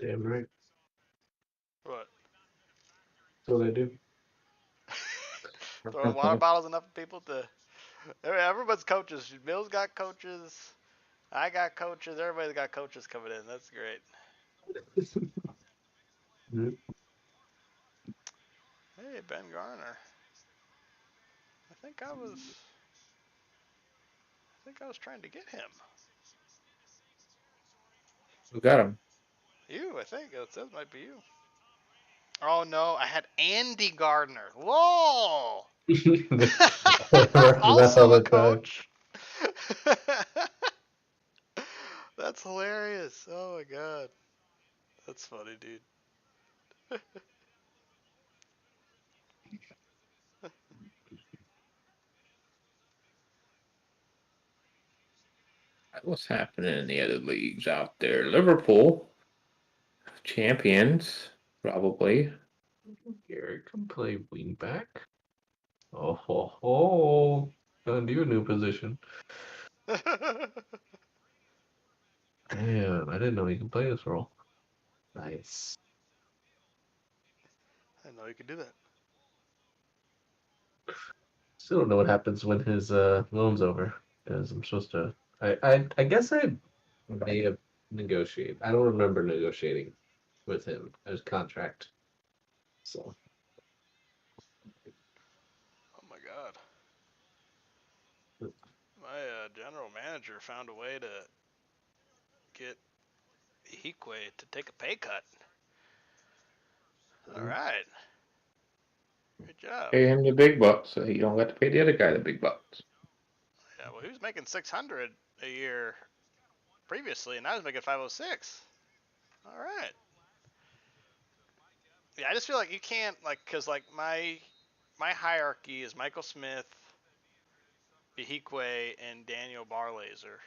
Damn right. What? That's what I do. Throwing water bottles enough for people to. Everybody's coaches. Bill's got coaches. I got coaches. Everybody's got coaches coming in. That's great. Hey, Ben Garner. I think I was trying to get him. Who got him? You, I think. That might be you. Oh, no. I had Andy Gardner. Whoa! Also a coach. That's hilarious. Oh, my God. That's funny, dude. What's happening in the other leagues out there? Liverpool, champions, probably. Garrett can play wingback. Oh, ho, ho. Gonna do a new position. Damn, I didn't know he could play this role. Nice. I didn't know you could do that. Still don't know what happens when his loan's over. Because I'm supposed to. I guess I may have negotiated. I don't remember negotiating with him his contract. So Oh, my God. My general manager found a way to get Hikwe to take a pay cut. All right. Good job. Pay him the big bucks, so you don't have to pay the other guy the big bucks. Yeah, well, he was making $600 a year previously, and now he's making $506. All right. Yeah, I just feel like you can't because my hierarchy is Michael Smith, Ihikwe, and Daniel Barlaser,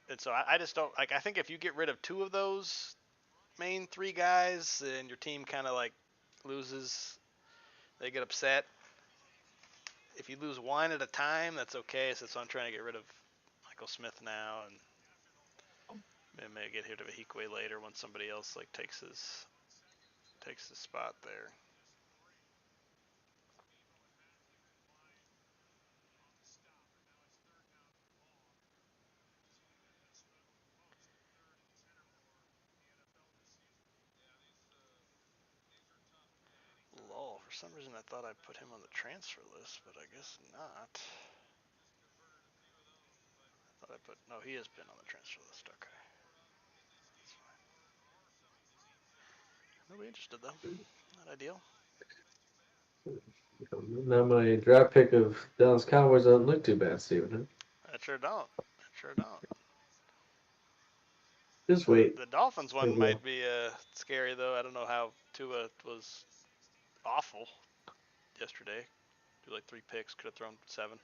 and so I just don't I think if you get rid of two of those main three guys, then your team kind of loses. They get upset. If you lose one at a time, that's okay. So I'm trying to get rid of Michael Smith now, and maybe get rid of Ihikwe later when somebody else takes his spot there. Lol, for some reason I thought I put him on the transfer list, but I guess not. No, he has been on the transfer list. Okay. That's fine. Nobody interested though. Not ideal. now my draft pick of Dallas Cowboys doesn't look too bad, Steven. I sure don't. Just wait. The Dolphins one It might will. be scary though. I don't know how Tua was awful yesterday. Threw 3 picks, could have thrown 7.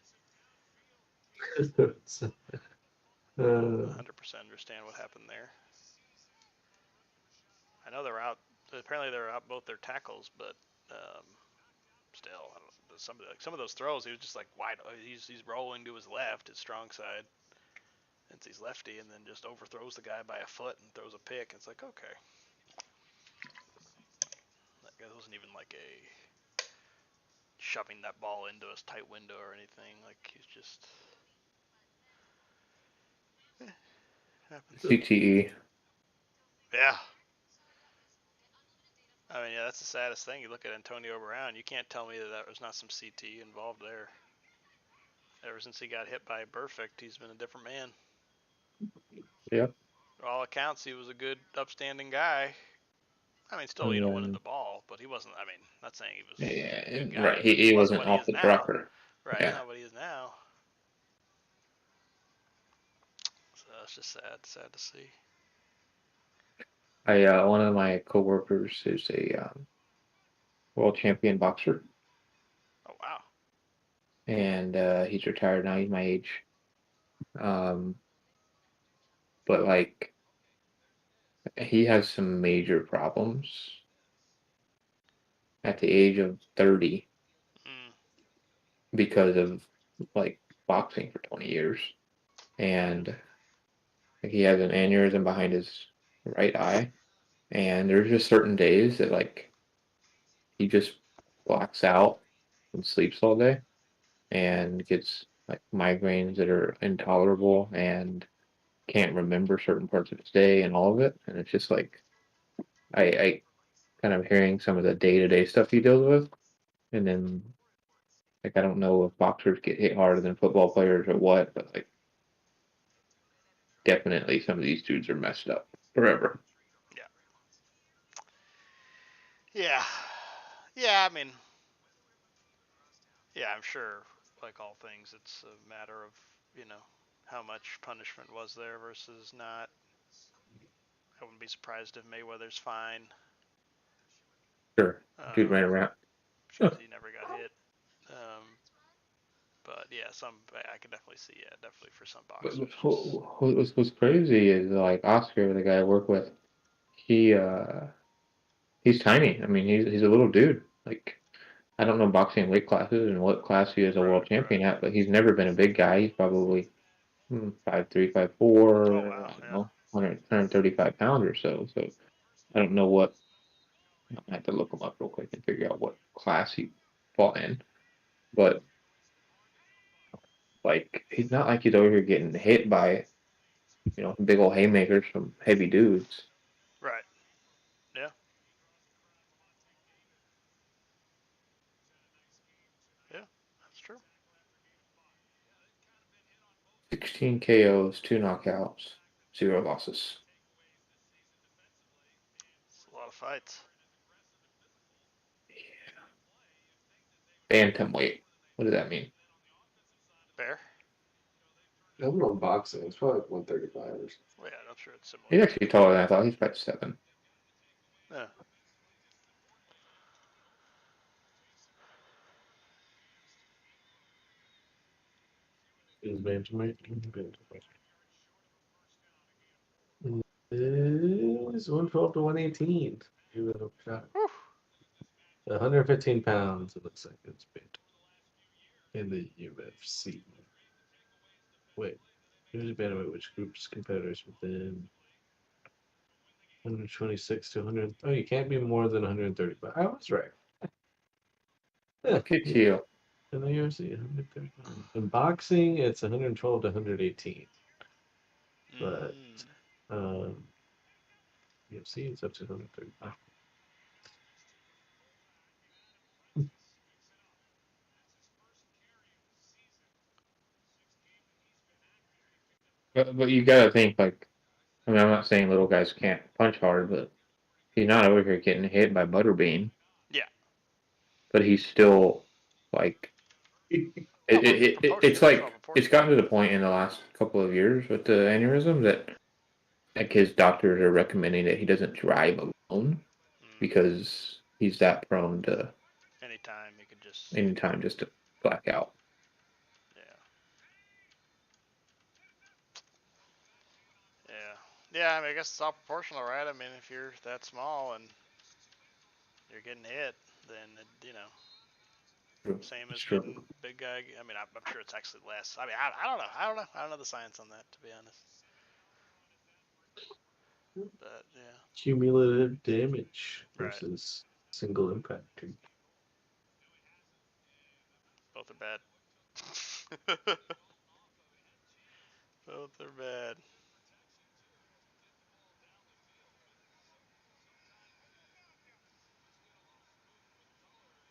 I don't 100% understand what happened there. I know they're out. Apparently they're out both their tackles, but still, I don't know, some of those throws, he was just wide. He's rolling to his left, his strong side, since he's lefty, and then just overthrows the guy by a foot and throws a pick. It's okay. That guy wasn't even a shoving that ball into a tight window or anything. He's just happens. CTE. Yeah. I mean, yeah, that's the saddest thing. You look at Antonio Brown, you can't tell me that was not some CT involved there. Ever since he got hit by Perfect, he's been a different man. Yeah. For all accounts, he was a good, upstanding guy. I mean, still, winning the ball, but he wasn't. I mean, not saying he was a good guy. Right. He wasn't what off the now. trucker. Right, Yeah. he's not what he is now. So it's just sad to see. One of my coworkers is a world champion boxer. Oh wow. And he's retired now. He's my age. But he has some major problems at the age of 30 because of boxing for 20 years. And he has an aneurysm behind his right eye, And there's just certain days that like he just blacks out and sleeps all day and gets like migraines that are intolerable and can't remember certain parts of his day and all of it. And it's just like I kind of hearing some of the day-to-day stuff he deals with, and then like I don't know if boxers get hit harder than football players or what, but like definitely some of these dudes are messed up forever. Yeah. Yeah, I mean, yeah, I'm sure, like all things, it's a matter of, how much punishment was there versus not. I wouldn't be surprised if Mayweather's fine. Sure, dude ran around. Because he never got hit. But yeah, I could definitely see, definitely for some boxers. What's crazy is like Oscar, the guy I work with, he's tiny. I mean, he's a little dude. Like I don't know boxing weight classes and what class he is a world champion at, but he's never been a big guy. He's probably 5'3", 5'4", Oh, wow, I don't know, 135 pounds or so. So I don't know what. I have to look him up real quick and figure out what class he fought in. But like, he's not like he's over here getting hit by, big old haymakers from heavy dudes. Right. Yeah. Yeah, that's true. 16 KOs, 2 knockouts, 0 losses. It's a lot of fights. Bantamweight. What does that mean? Bear? I don't know boxing. It's probably like 135 or something. Well, yeah, I'm sure it's similar. He's actually taller than I thought. He's 5'7". Yeah. Is bantamweight? Is 112 to 118. Give it a shot. 115 pounds. It looks like it's bantamweight in the UFC. Wait, usually bantamweight, which groups competitors within 126 to 100? Oh, you can't be more than 135. I was right. Look at you. In the UFC, 135. In boxing, it's 112 to 118. But UFC, it's up to 135. But you gotta think like, I mean, I'm not saying little guys can't punch hard, but he's not over here getting hit by Butterbean. Yeah. But he's still like, it's like it's gotten to the point in the last couple of years with the aneurysm that like his doctors are recommending that he doesn't drive alone because he's that prone to anytime just to black out. Yeah, I mean, I guess it's all proportional, right? I mean, if you're that small and you're getting hit, then, same as getting big guy. I mean, I'm sure it's actually less. I mean, I don't know. I don't know the science on that, to be honest. But, yeah. Cumulative damage versus single impact. Both are bad. Both are bad.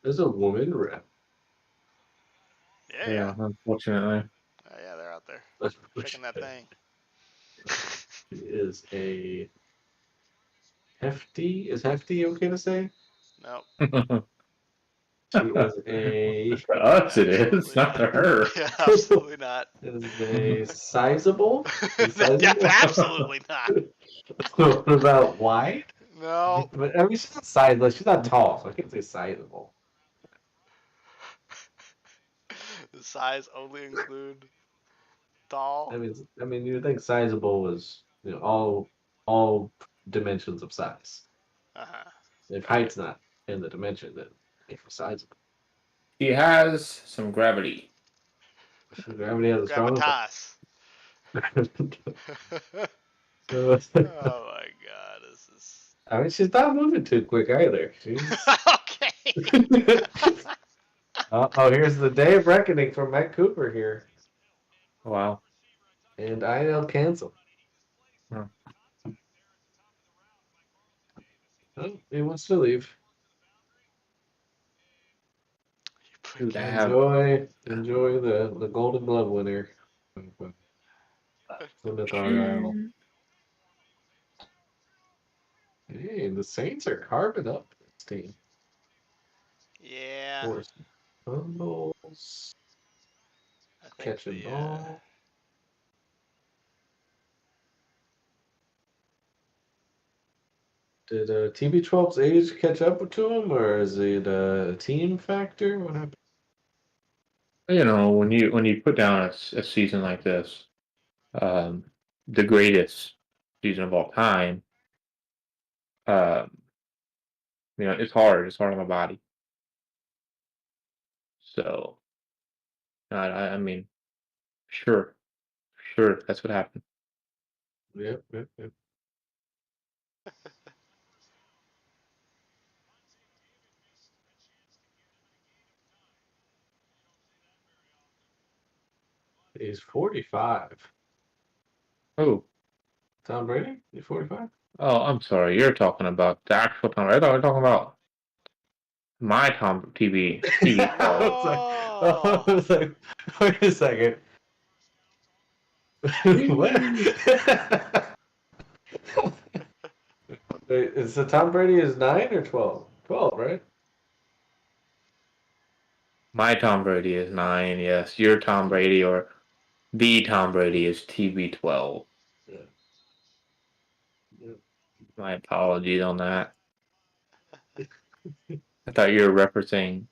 There's a woman rep. Yeah, unfortunately. Yeah, they're out there checking that thing. She is a hefty. Is hefty okay to say? No. She is a. For us, it is not to her. Yeah, absolutely not. Is a sizable? Yeah, absolutely not. What about wide? No. But I mean, she's not sizable. She's not tall, so I can't say sizable. The size only include tall. I mean, you would think sizable was all dimensions of size. If height's not in the dimension, then it's sizable. He has some gravity. Gravity has a strong Gravitas. Oh my god, this is. I mean, she's not moving too quick either. She's. Okay. Oh, here's the day of reckoning for Matt Cooper here. Wow. And INL cancel. Hmm. Oh, he wants to leave. Dude, I have. Enjoy the Golden Glove winner. Plymouth Argyle. Hey, the Saints are carving up this team. Yeah. Force fumbles, I think catching ball. Did TB12's age catch up to him, or is it a team factor? What happened? You know, when you put down a season like this, the greatest season of all time, um, you know, it's hard. It's hard on the body. So, I mean, sure, that's what happened. Yep. He's 45. Oh, Tom Brady? He's 45? oh, I'm sorry. You're talking about the actual Tom. I thought we were talking about my Tom TV show. I was like, wait a second. What? Wait, is the Tom Brady is 9 or 12? 12, right? My Tom Brady is 9. Yes, your Tom Brady or the Tom Brady is TB12. Yeah. My apologies on that. I thought you were referencing,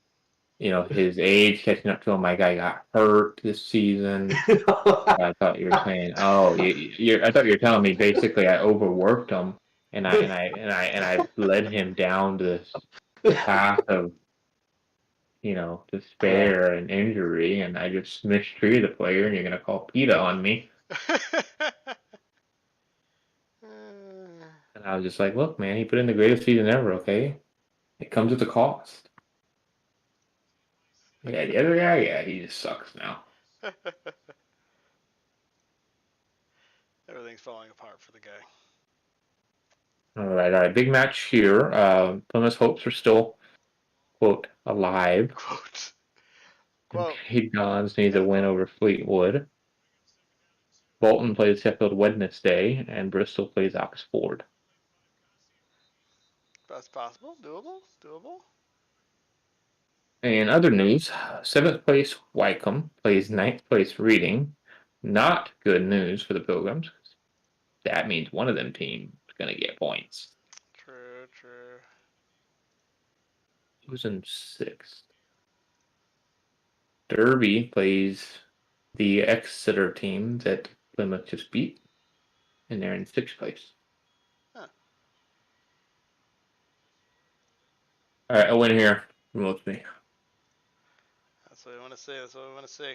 you know, his age catching up to him. My guy got hurt this season. I thought you were saying, oh, I thought you were telling me basically I overworked him and I led him down this path of, you know, despair and injury, and I just mistreated the player, and you're gonna call PETA on me. And I was just like, look, man, he put in the greatest season ever. Okay, it comes with a cost. Yeah, the other guy, yeah, he just sucks now. Everything's falling apart for the guy. All right. Big match here. Plymouth's hopes are still, quote, alive. Quote. Jade Dons needs a win over Fleetwood. Bolton plays Sheffield Wednesday, and Bristol plays Oxford. That's possible. Doable. In other news, 7th place Wycombe plays 9th place Reading. Not good news for the Pilgrims. That means one of them teams is going to get points. True. Who's in 6th? Derby plays the Exeter team that Plymouth just beat, and they're in 6th place. Huh. All right, a win here promotes me. That's what we want to see.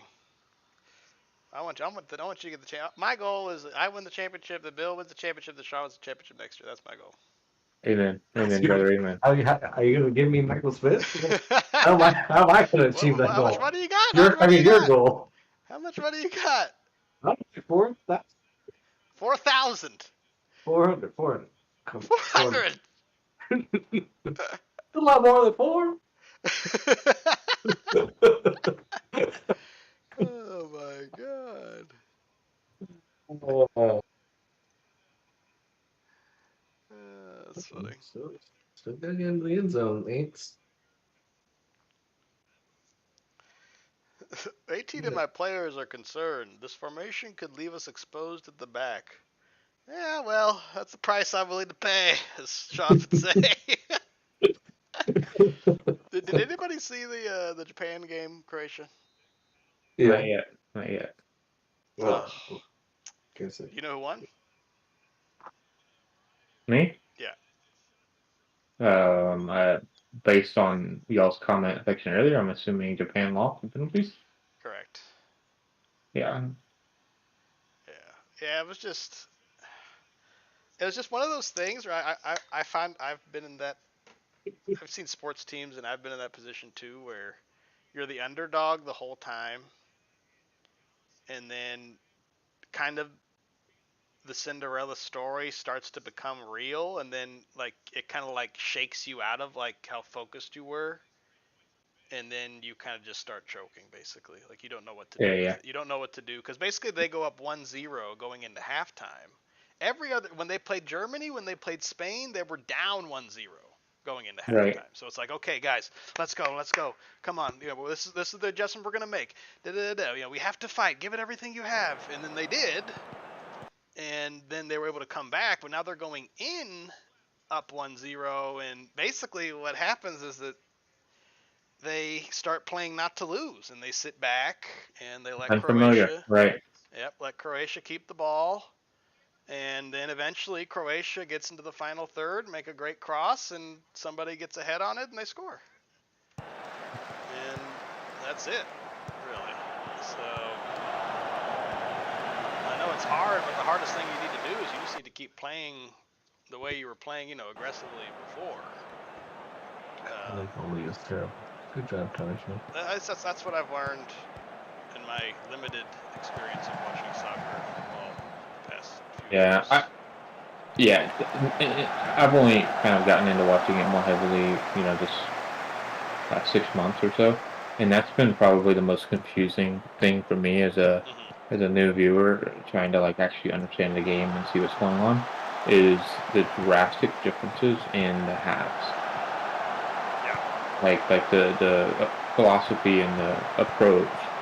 I want you to get the champ. My goal is I win the championship, the Bill wins the championship, the Shaw wins the championship next year. That's my goal. Amen, brother, amen. Are you going to give me Michael Smith? How am I going to achieve that goal? How much money you got? Your goal. How much money you got? 4,000. 4,000. 400. 400. A lot more than 4. Oh my god. That's funny. Still got to get into the end zone, Aints. 18 of my players are concerned. This formation could leave us exposed at the back. Yeah, well, that's the price I'm willing to pay, as Sean would say. Did anybody see the Japan game, Croatia? Yeah. Not yet. Well, you know who won? Me? Yeah. Based on y'all's comment section earlier, I'm assuming Japan lost the penalties. Correct. Yeah. Yeah, it was just. it was just one of those things where I find I've been in that. I've seen sports teams and I've been in that position too, where you're the underdog the whole time, and then kind of the Cinderella story starts to become real, and then like it kind of like shakes you out of like how focused you were, and then you kind of just start choking basically. Like you don't know what to do with Yeah. it. You don't know what to do because basically they go up 1-0 going into halftime. Every other when they played Germany, when they played Spain, they were down 1-0 going into Right. halftime. So it's like, okay, guys, let's go. Come on, well, this is the adjustment we're gonna make. We have to fight. Give it everything you have, and then they did, and then they were able to come back. But now they're going in up 1-0, and basically what happens is that they start playing not to lose, and they sit back and they let Unfamiliar. Croatia, Right. let Croatia keep the ball, and then eventually Croatia gets into the final third, make a great cross, and somebody gets a head on it, and they score. And that's it, really. So I know it's hard, but the hardest thing you need to do is you just need to keep playing the way you were playing, aggressively before. Only is terrible. Good job, Tony. That's what I've learned in my limited experience of watching soccer football the past few years. I've only kind of gotten into watching it more heavily, just last 6 months or so, and that's been probably the most confusing thing for me as a new viewer, trying to like actually understand the game and see what's going on, is the drastic differences in the halves. Like the philosophy and the approach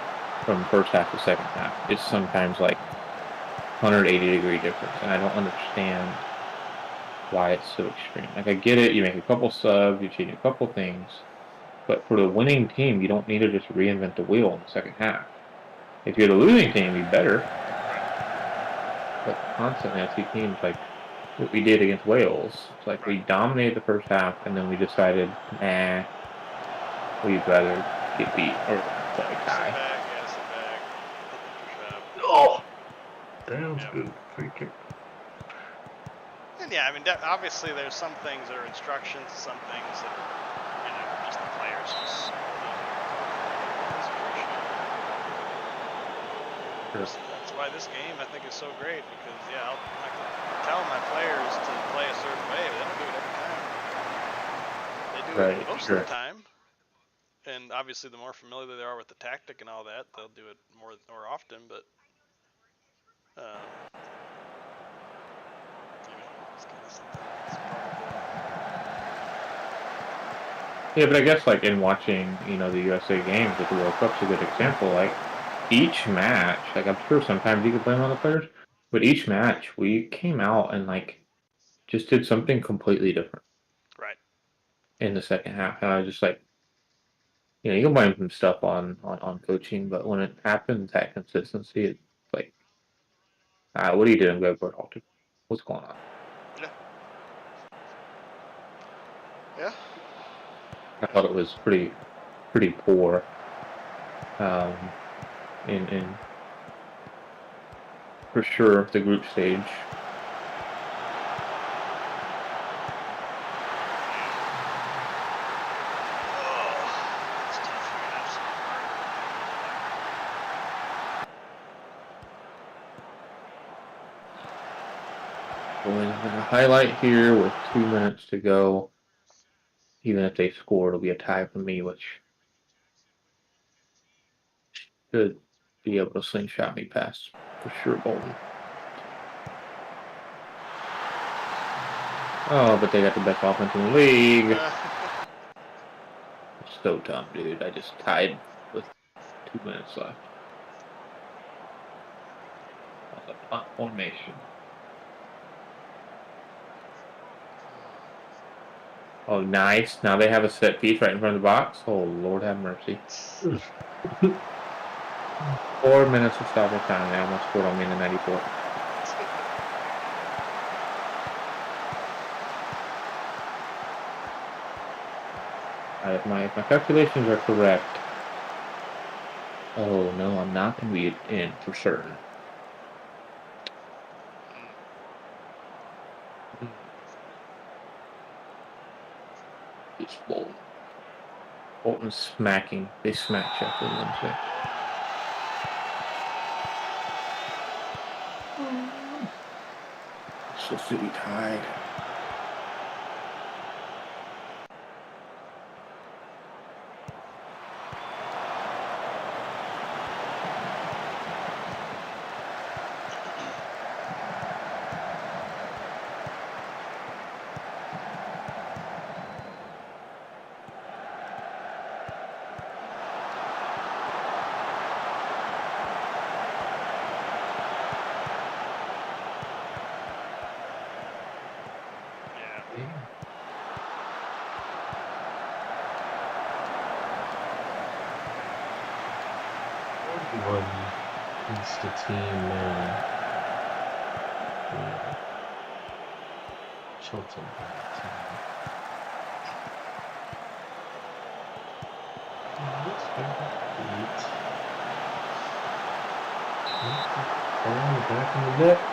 from first half to second half. It's sometimes like 180-degree difference, and I don't understand why it's so extreme. Like I get it, you make a couple subs, you change a couple things, but for the winning team, you don't need to just reinvent the wheel in the second half. If you're the losing team, you better. But constantly, I see teams like what we did against Wales. It's like we dominated the first half, and then we decided, we'd rather get beat or die. Oh! Damn, good free kick. And yeah, I mean, obviously there's some things that are instructions, some things that are, just the players just. That's why this game I think is so great because I can tell my players to play a certain way, but they don't do it every time. They do it most of the time, and obviously the more familiar they are with the tactic and all that, they'll do it more often. But it's kind of something. Yeah, but I guess like in watching, the USA games with the World Cup's a good example. Like each match, like I'm sure sometimes you could blame on the players, but each match we came out and like just did something completely different. Right. In the second half, and I was just like, you can blame some stuff on coaching, but when it happens, that consistency, it's like, what are you doing, Go Alton? What's going on? Yeah. I thought it was pretty poor. In for sure the group stage. Going to highlight here with 2 minutes to go. Even if they score, it'll be a tie for me, which should be able to slingshot me past for sure, Bolton. Oh, but they got the best offense in the league. So dumb, dude. I just tied with 2 minutes left. On the punt formation. Oh, nice. Now they have a set piece right in front of the box. Oh, Lord have mercy. 4 minutes of stoppage time. They almost scored on me in the 94th. If my calculations are correct. Oh, no, I'm not going to be in for certain. It's Bolton. Bolton's smacking. They smacked Sheffield Wednesday. So City tied. It's the team, Chilton. Back in the net.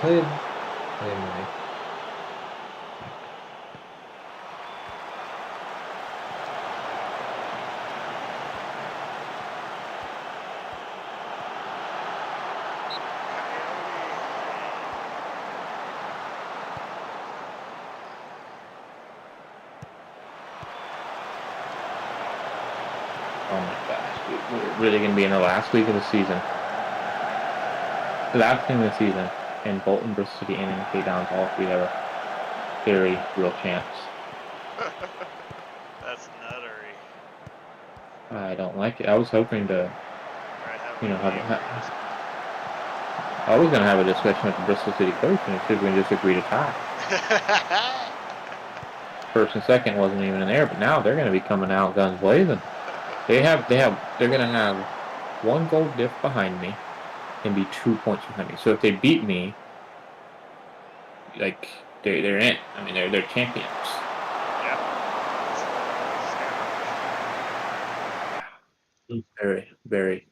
Play Mike. Oh my gosh, we're really going to be in the last week of the season. The last game of the season, and Bolton, Bristol City, and NK Downs all three have a very real chance. That's nuttery. I don't like it. I was hoping to, I was going to have a discussion with the Bristol City coach, and see if we can just agree to tie. First and second wasn't even in there, but now they're going to be coming out guns blazing. They're going to have 1 goal diff behind me and be 2 points behind me. So if they beat me, like they're in. I mean, they're champions. Yeah. Very, very.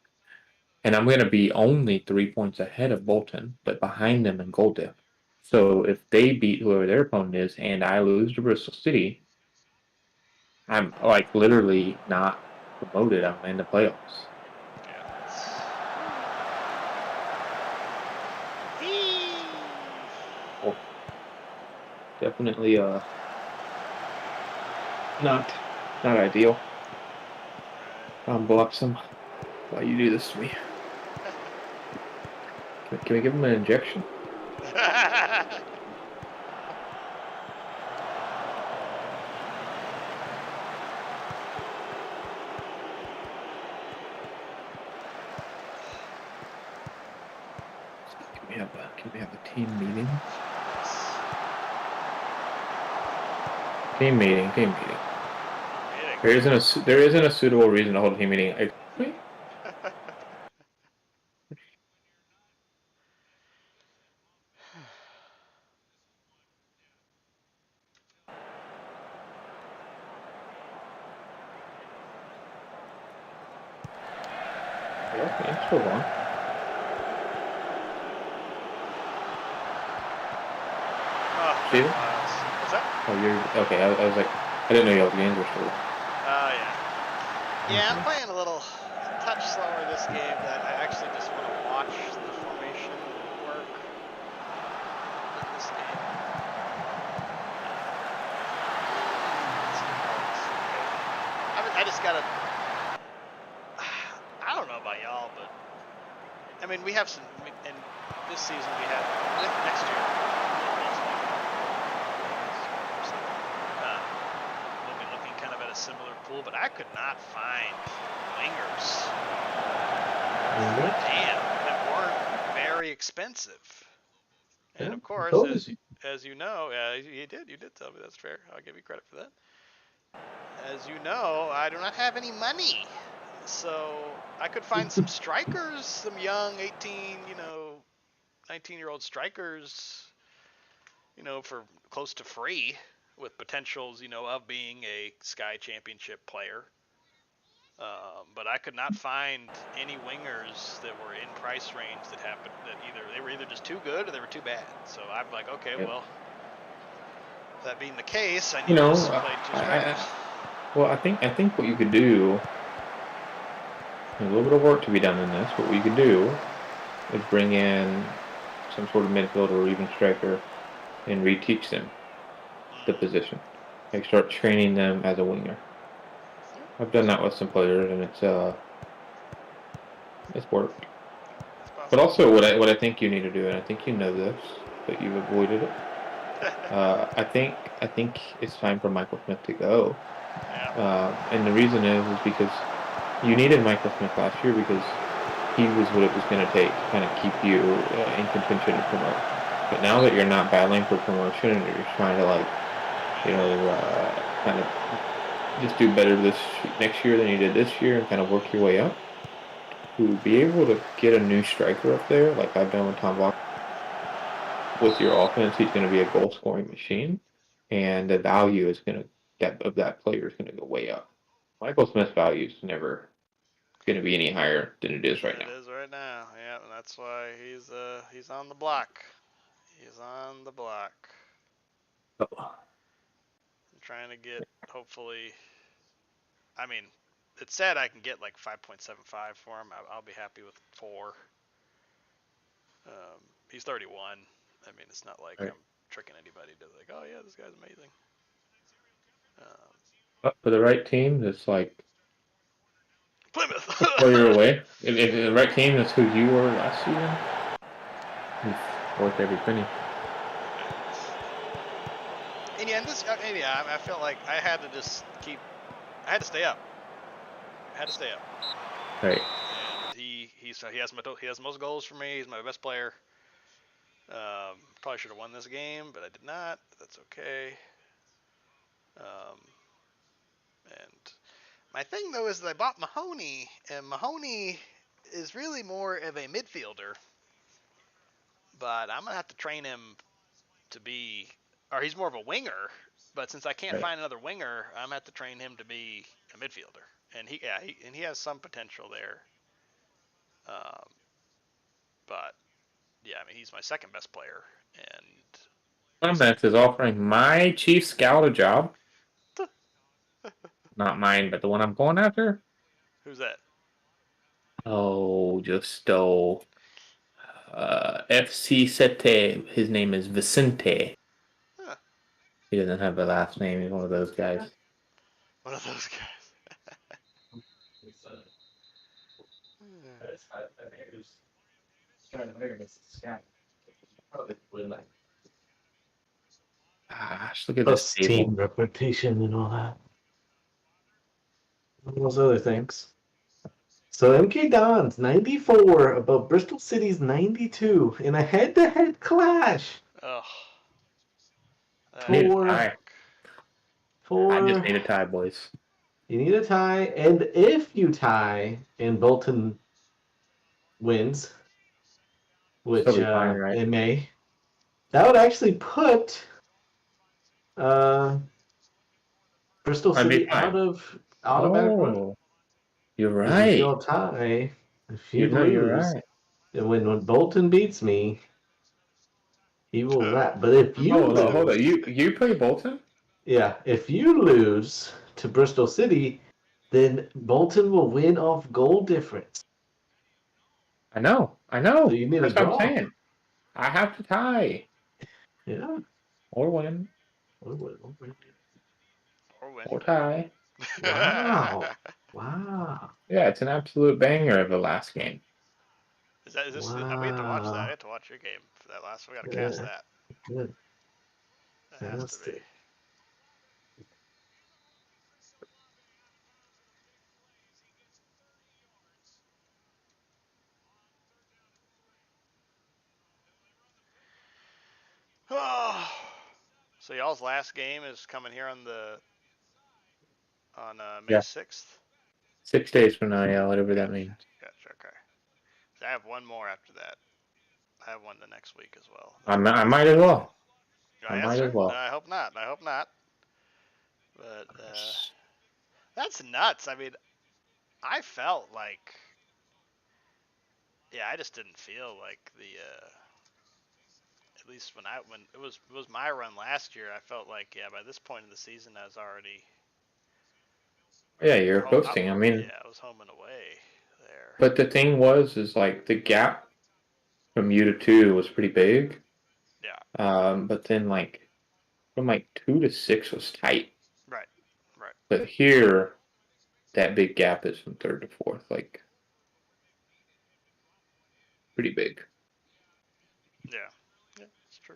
And I'm going to be only 3 points ahead of Bolton, but behind them in goal diff. So if they beat whoever their opponent is, and I lose to Bristol City, I'm like literally not promoted. I'm in the playoffs. Well, definitely not ideal. I'm buxom. Why you do this to me? Can we give him an injection? Can we have a team meeting? Team meeting. There isn't a suitable reason to hold a team meeting. Okay, still on. Steven? What's that? Oh, you're okay. I was like, I didn't know y'all's games were still on. Oh yeah. Yeah, I'm playing a little touch slower this game. That I actually just want to watch the formation work in this game. I just gotta. I don't know about y'all, but I mean, we have some. And this season we have next year. We'll be looking kind of at a similar pool, but I could not find wingers. Damn, that weren't very expensive. And of course, as you know, you did tell me, that's fair. I'll give you credit for that. As you know, I do not have any money. So I could find some strikers, some young 18, 19-year-old strikers, for close to free with potentials, of being a Sky Championship player. But I could not find any wingers that were in price range that happened that they were either just too good or they were too bad. So I'm like, okay, well, That being the case, I need You to know, just play two strikers. well, I think what you could do, there's a little bit of work to be done in this, but what you could do is bring in some sort of midfielder or even striker and reteach them the position. Like start training them as a winger. I've done that with some players, and it's worked. But also, what I think you need to do, and I think you know this, but you've avoided it. I think it's time for Michael Smith to go. And the reason is because you needed Michael Smith last year because he was what it was going to take to kind of keep you in contention to promote. But now that you're not battling for promotion and you're trying to kind of just do better this next year than you did this year and kind of work your way up, to be able to get a new striker up there, like I've done with Tom Block, with your offense, he's going to be a goal scoring machine, and the value is going to of that player is going to go way up. Michael Smith's value is never going to be any higher than it is right now. It is right now, yeah, and that's why he's on the block. He's on the block. Oh. I'm trying to get, hopefully, I mean, it said I can get like 5.75 for him. I'll be happy with 4. He's 31. I mean, it's not like I'm tricking anybody to like, oh yeah, this guy's amazing. But for the right team, it's like Plymouth. player away. If the right team is who you were last season, it's worth every penny. And yeah, I felt like I had to just I had to stay up. Right. And he has the most goals for me. He's my best player. Probably should have won this game, but I did not. But that's okay. And my thing though is that I bought Mahoney, and Mahoney is really more of a midfielder. But I'm gonna have to train him to be, or he's more of a winger. But since I can't find another winger, I'm gonna have to train him to be a midfielder. And he has some potential there. But yeah, I mean he's my second best player, and Clements is offering my chief scout a job. Not mine, but the one I'm going after. Who's that? Oh, FC Sete. His name is Vicente. Huh. He doesn't have a last name. He's one of those guys. One of those guys. Gosh, look at Plus this table. team reputation and all that. All those other things. So MK Dons 94 above Bristol City's 92 in a head-to-head clash. Oh. I just need a tie, boys. You need a tie, and if you tie and Bolton wins, which fine, right? it may, that would actually put Bristol City out of back run. You're right. If you'll tie, if you lose, you're right. and when Bolton beats me, he will wrap. But if you hold on, you play Bolton? Yeah, if you lose to Bristol City, then Bolton will win off goal difference. I know. So you need That's a draw. what I'm saying. I have to tie. Yeah. Or win. Or tie. Wow. Wow. Yeah, it's an absolute banger of the last game. Is this? We have to watch that. I have to watch your game for that last. We got to cast that. Good. That has to be. Oh. So y'all's last game is coming here on May 6th. 6 days from now, yeah, whatever that means. Gotcha. Okay. So I have one more after that. I have one the next week as well. I might as well. I might as well. I hope not. But that's nuts. I mean, I felt like, yeah, I just didn't feel like at least when it was my run last year, I felt like by this point in the season I was already you're coasting. I mean, I was home and away there. but the thing is like the gap from U to 2 was pretty big. Yeah. But then like from like 2 to 6 was tight. Right. But here, that big gap is from 3rd to 4th, like pretty big. Yeah. Yeah, it's true.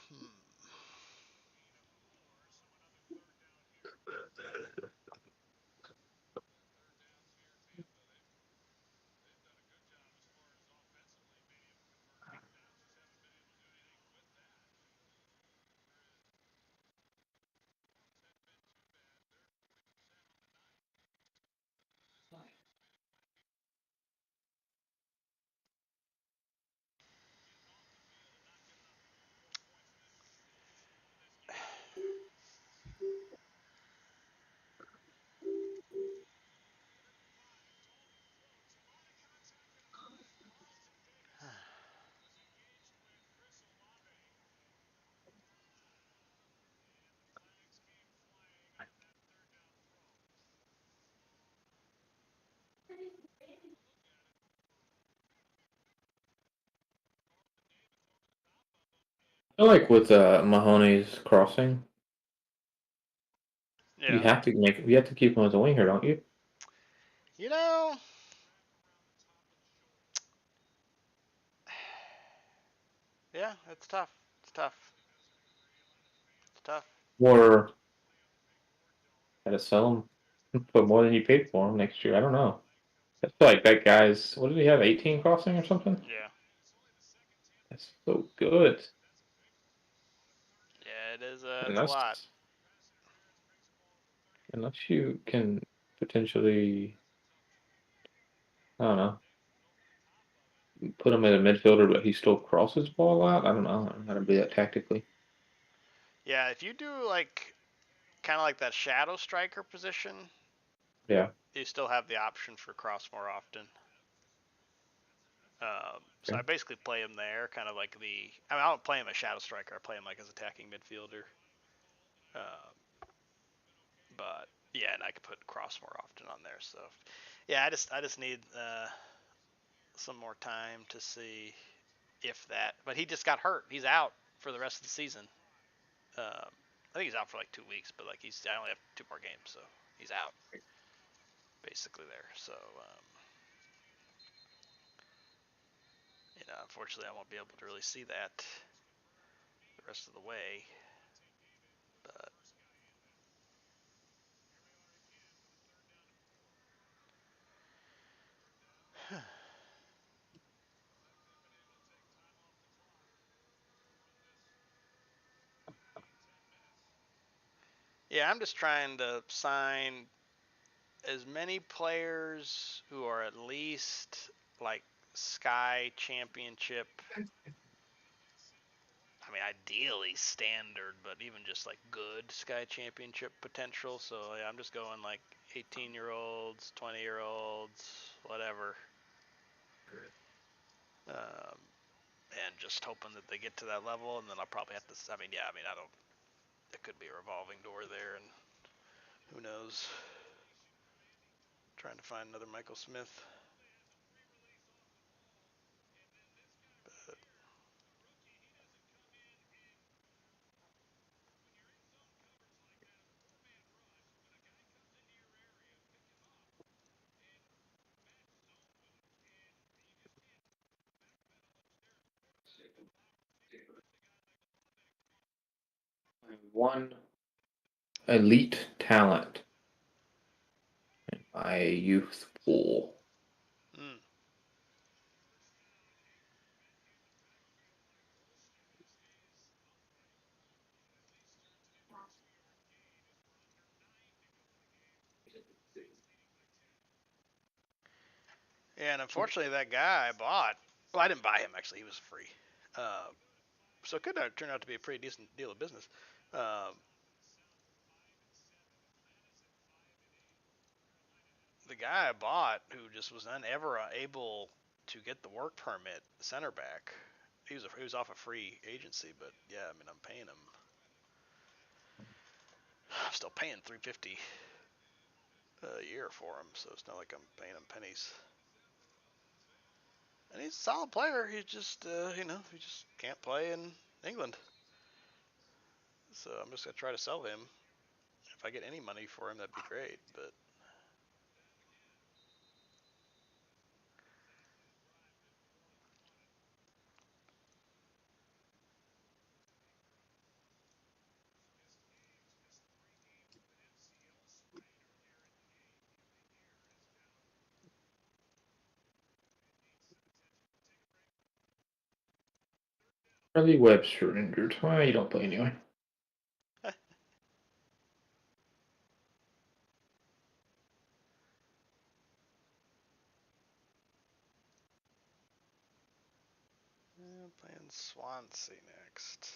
Hmm. I feel like with Mahoney's crossing, Yeah. you have to keep him as a winger, don't you? You know, yeah, it's tough. It's tough. It's tough. Or gotta sell him for more than you paid for him next year. I don't know. I feel like that guy's, what did he have, 18 crossing or something? Yeah. That's so good. Yeah, it is. It's a Unless lot. unless you can potentially, I don't know, put him as a midfielder, but he still crosses the ball a lot. I don't know how to do that tactically. Yeah, if you do like kind of like that shadow striker position, Yeah. you still have the option for cross more often. So Okay. I basically play him there, kind of like I don't play him as shadow striker. I play him like as attacking midfielder. But yeah, and I could put cross more often on there. So yeah, I just need some more time to see if that. But he just got hurt. He's out for the rest of the season. I think he's out for like 2 weeks, but like I only have 2 more games, so he's out basically there. So unfortunately, I won't be able to really see that the rest of the way. But yeah, I'm just trying to sign as many players who are at least like Sky Championship. I mean, ideally standard, but even just like good Sky Championship potential. So yeah, I'm just going like 18-year-olds, 20-year-olds, whatever, um, and just hoping that they get to that level. And then I'll probably have to. I mean, yeah, I mean, I don't. It could be a revolving door there, and who knows? Trying to find another Michael Smith. But One elite talent in my youth pool. mm, Yeah, and unfortunately, that guy I bought. Well, I didn't buy him actually; he was free. Uh, so it could turn out to be a pretty decent deal of business. Um, the guy I bought, who just was never able to get the work permit, center back. He was off a free agency, but yeah, I mean I'm paying him. I'm still paying 350 a year for him, so it's not like I'm paying him pennies. And he's a solid player. He just he just can't play in England. So I'm just gonna try to sell him. If I get any money for him, that'd be great. But Charlie Webster injured. Well, you don't play anyway. playing Swansea next.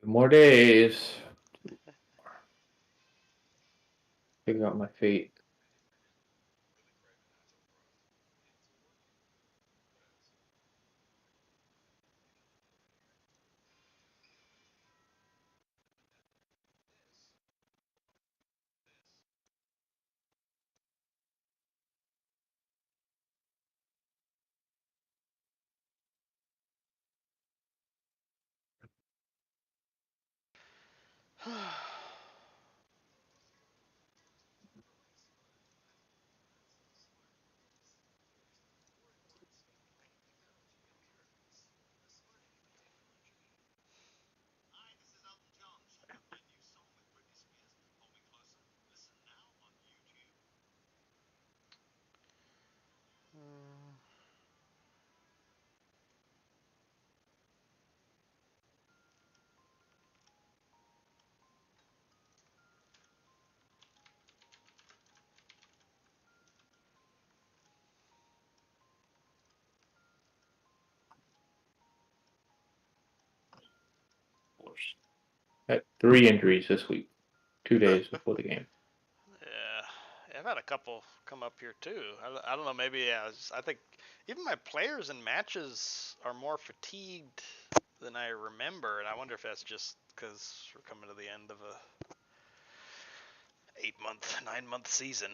More days. Figure out my fate. Had 3 injuries this week, 2 days before the game. Yeah, I've had a couple come up here too. I don't know. Maybe yeah, I think even my players in matches are more fatigued than I remember, and I wonder if that's just because we're coming to the end of a 8-month, 9-month season.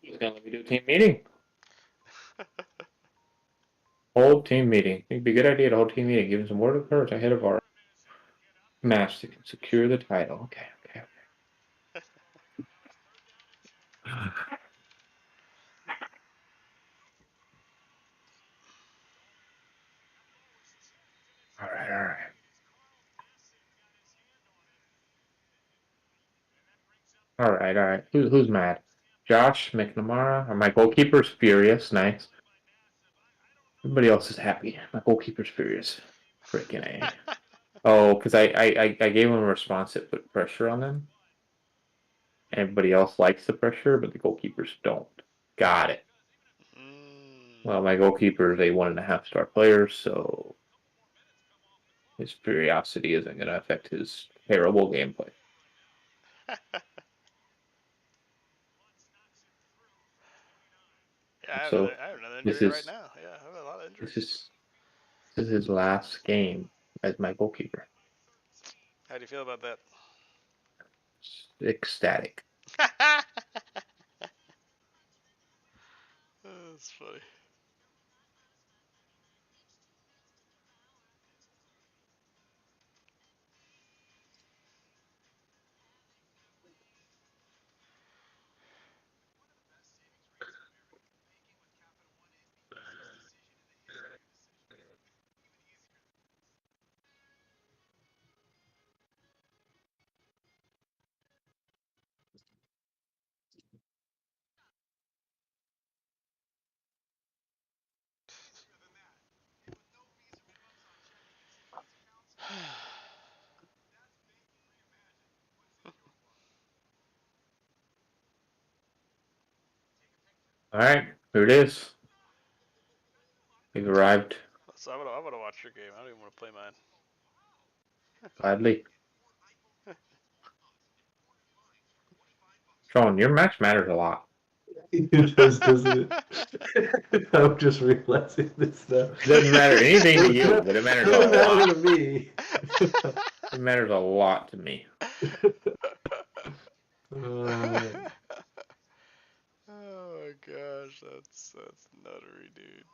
He's gonna let me do a team meeting. Whole team meeting. It'd be a good idea to hold team meeting. Give him some word of courage ahead of our match to secure the title. Okay. All right. All right. Who's mad? Josh McNamara. My goalkeeper's furious. Nice. Everybody else is happy. My goalkeeper's furious. Freaking A. Oh, because I gave him a response that put pressure on them. Everybody else likes the pressure, but the goalkeepers don't. Got it. Well, my goalkeeper is a 1.5-star player, so his curiosity isn't going to affect his terrible gameplay. Yeah, So I have another this injury right is now. Yeah, I have a lot of injuries. this is his last game as my goalkeeper. How do you feel about that? Ecstatic. That's funny. All right, here it is. We've arrived. So I'm gonna watch your game. I don't even want to play mine. Gladly. Sean, your match matters a lot. It does, doesn't it? I'm just realizing this now. It doesn't matter anything to you, but it matters a Doesn't matter lot. to me. It matters a lot to me. Uh, Oh my gosh, that's nuttery, dude.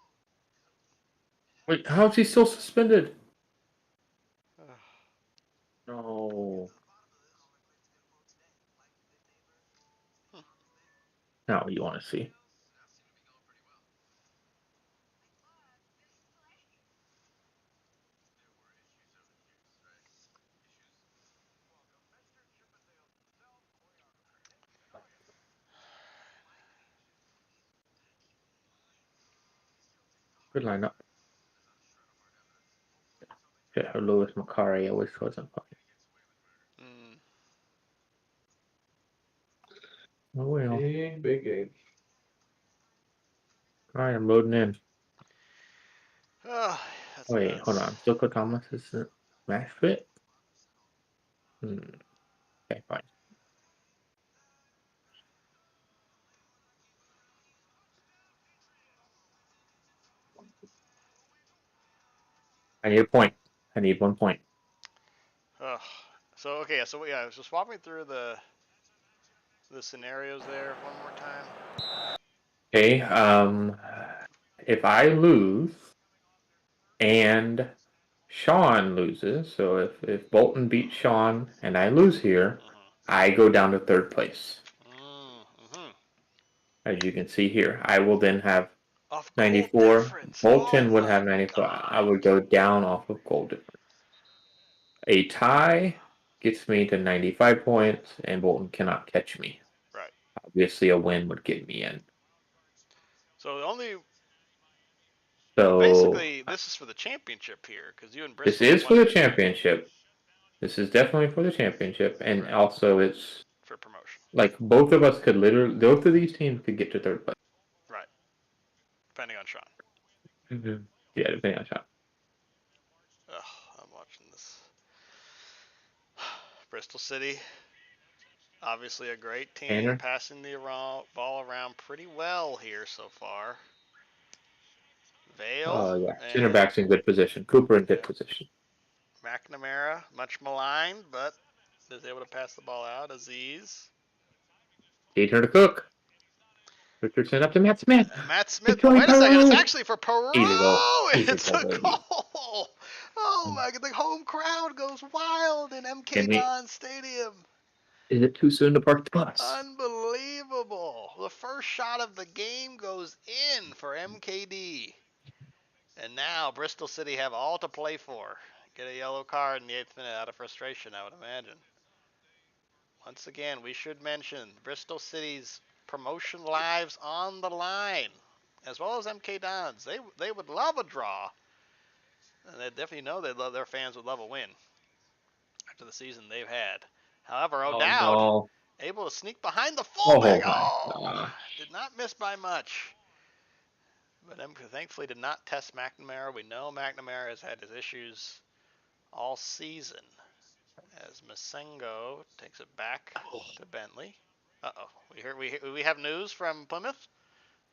Wait, how is he still suspended? No. Now you want to see. Good lineup. Yeah, Lewis Macari, I wish wasn't playing. Oh well. big game. Alright, I'm loading in. Oh, that's Wait, nuts. hold on. Still Thomas isn't match fit? Okay, fine. I need a point. I need 1 point. Oh, so okay, so yeah, so swap me through the scenarios there one more time. Okay, if I lose and Sean loses, so if Bolton beats Sean and I lose here, I go down to 3rd place. As you can see here, I will then have 94. Bolton would have 95. I would go down off of goal difference. A tie gets me to 95 points, and Bolton cannot catch me. Right. Obviously, a win would get me in. So the only. So basically, this is for the championship here, because you and Bristol. This is for the championship. This is definitely for the championship, and also it's for promotion. Like both of us could literally, both of these teams could get to 3rd place. Right. Depending on Sean. Mm-hmm. Yeah, depending on Sean. Ugh, I'm watching this. Bristol City, obviously a great team, Tanner? passing the ball around pretty well here so far. Vale. Oh, yeah. Center back's in good position. Cooper in good position. McNamara, much maligned, but is able to pass the ball out. Aziz. Turn to Cook. Richardson up to Matt Smith. Matt Smith. Wait a second. It's actually for Peru. Easy goal. It's a goal. Oh my God. The home crowd goes wild in MK Dons Stadium. Is it too soon to park the bus? Unbelievable. The first shot of the game goes in for MKD. And now Bristol City have all to play for. Get a yellow card in the 8th minute out of frustration, I would imagine. Once again, we should mention Bristol City's promotion lives on the line, as well as MK Dons. They would love a draw, and they definitely know their fans would love a win after the season they've had. However, O'Dowd able to sneak behind the fullback. Did not miss by much. But MK thankfully did not test McNamara. We know McNamara has had his issues all season. As Masengo takes it back to Bentley. We have news from Plymouth?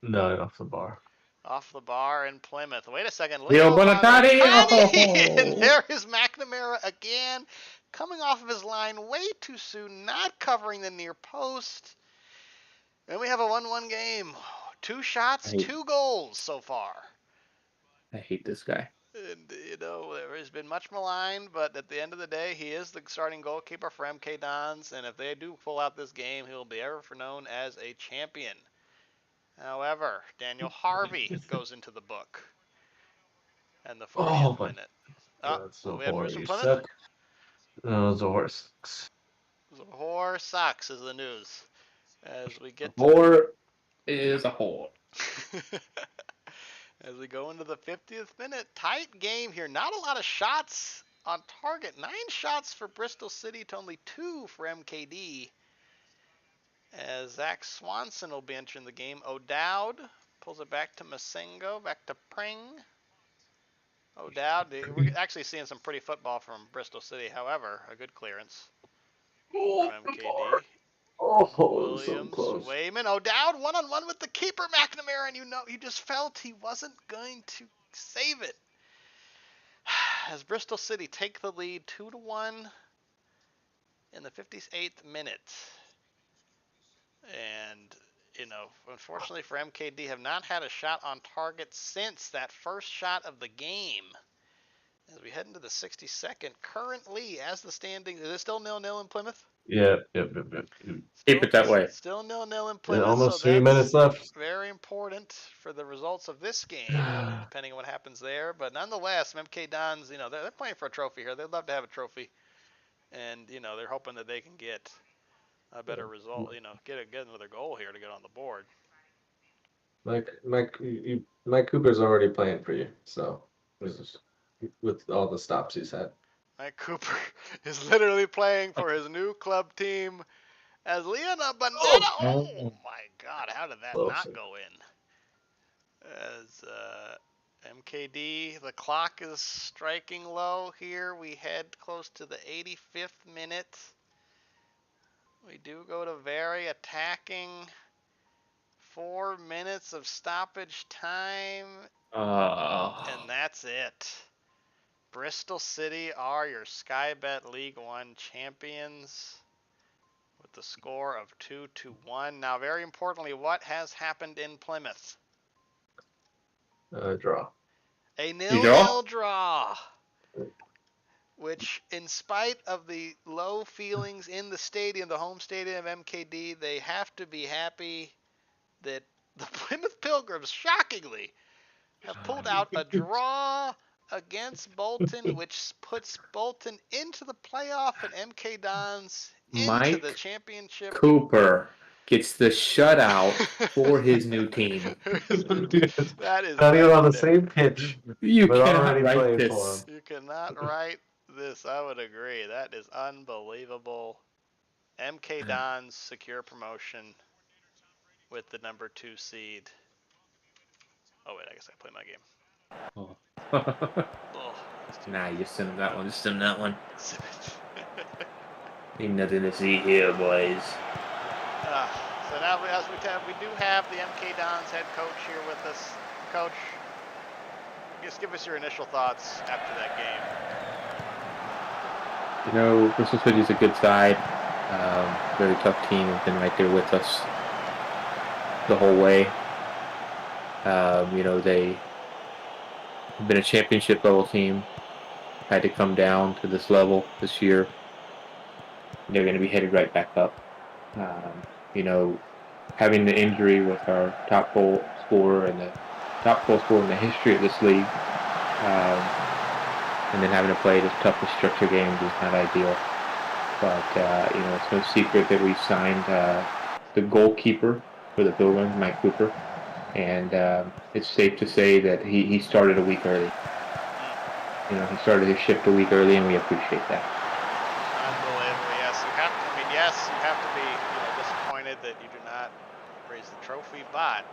No, off the bar. Off the bar in Plymouth. Wait a second. Leo Bonatati! And there is McNamara again, coming off of his line way too soon, not covering the near post. And we have a 1-1 game. 2 shots, 2 goals so far. I hate this guy. And, he's been much maligned, but at the end of the day, he is the starting goalkeeper for MK Dons, and if they do pull out this game, he'll be ever known as a champion. However, Daniel Harvey goes into the book. And the 40th minute. We have news from Plymouth? No, Zohar sucks. Zohar sucks is the news. As we get Zohar is a whore. As we go into the 50th minute, tight game here. Not a lot of shots on target. 9 shots for Bristol City to only 2 for MKD. as Zach Swanson will be entering the game. O'Dowd pulls it back to Masengo, back to Pring. O'Dowd, we're actually seeing some pretty football from Bristol City. However, a good clearance from MKD. Oh, so Williams, close. Wayman, O'Dowd, one-on-one with the keeper, McNamara, and you just felt he wasn't going to save it. As Bristol City take the lead 2-1 in the 58th minute. And, unfortunately for MKD, have not had a shot on target since that first shot of the game. As we head into the 62nd, currently, as the standings, is it still 0-0 in Plymouth? Yep. Keep it that way. Still 0-0 in Yeah, Plymouth. almost so 3 minutes left. Very important for the results of this game, depending on what happens there. But nonetheless, MK Dons, they're playing for a trophy here. They'd love to have a trophy, and they're hoping that they can get a better result. Get another goal here to get on the board. Mike Cooper's already playing for you, so with all the stops he's had. Mike Cooper is literally playing for his new club team as Leona Bonetta. Oh my God! How did that not go in? As MKD, the clock is striking low here. We head close to the 85th minute. We do go to very attacking 4 minutes of stoppage time. And that's it. Bristol City are your Sky Bet League One champions with the score of 2-1. Now, very importantly, what has happened in Plymouth? Draw. A 0-0 draw. Which, in spite of the low feelings in the stadium, the home stadium of MKD, they have to be happy that the Plymouth Pilgrims, shockingly, have pulled out a draw against Bolton, which puts Bolton into the playoff and MK Dons into the championship. Cooper gets the shutout for his new team. That is not even on the same pitch. You cannot write this. For him. You cannot write this. I would agree. That is unbelievable. MK Dons secure promotion with the number 2 seed. Oh wait, I guess I play my game. Nah, you send him that one. Just send him that one. Ain't nothing to see here, boys. So now, as we do have the MK Dons head coach here with us. Coach, just give us your initial thoughts after that game. Bristol City's a good side. Very tough team. Have been right there with us the whole way. They have been a championship level team. Had to come down to this level this year. They're going to be headed right back up. Having the injury with our top goal scorer and the top goal scorer in the history of this league, and then having to play the toughest structure games is not ideal. But it's no secret that we signed the goalkeeper for the Pilgrims, Mike Cooper, and it's safe to say that he started a week early. He started his shift a week early, and we appreciate that. Unbelievable, yes. You have to be disappointed that you do not raise the trophy, but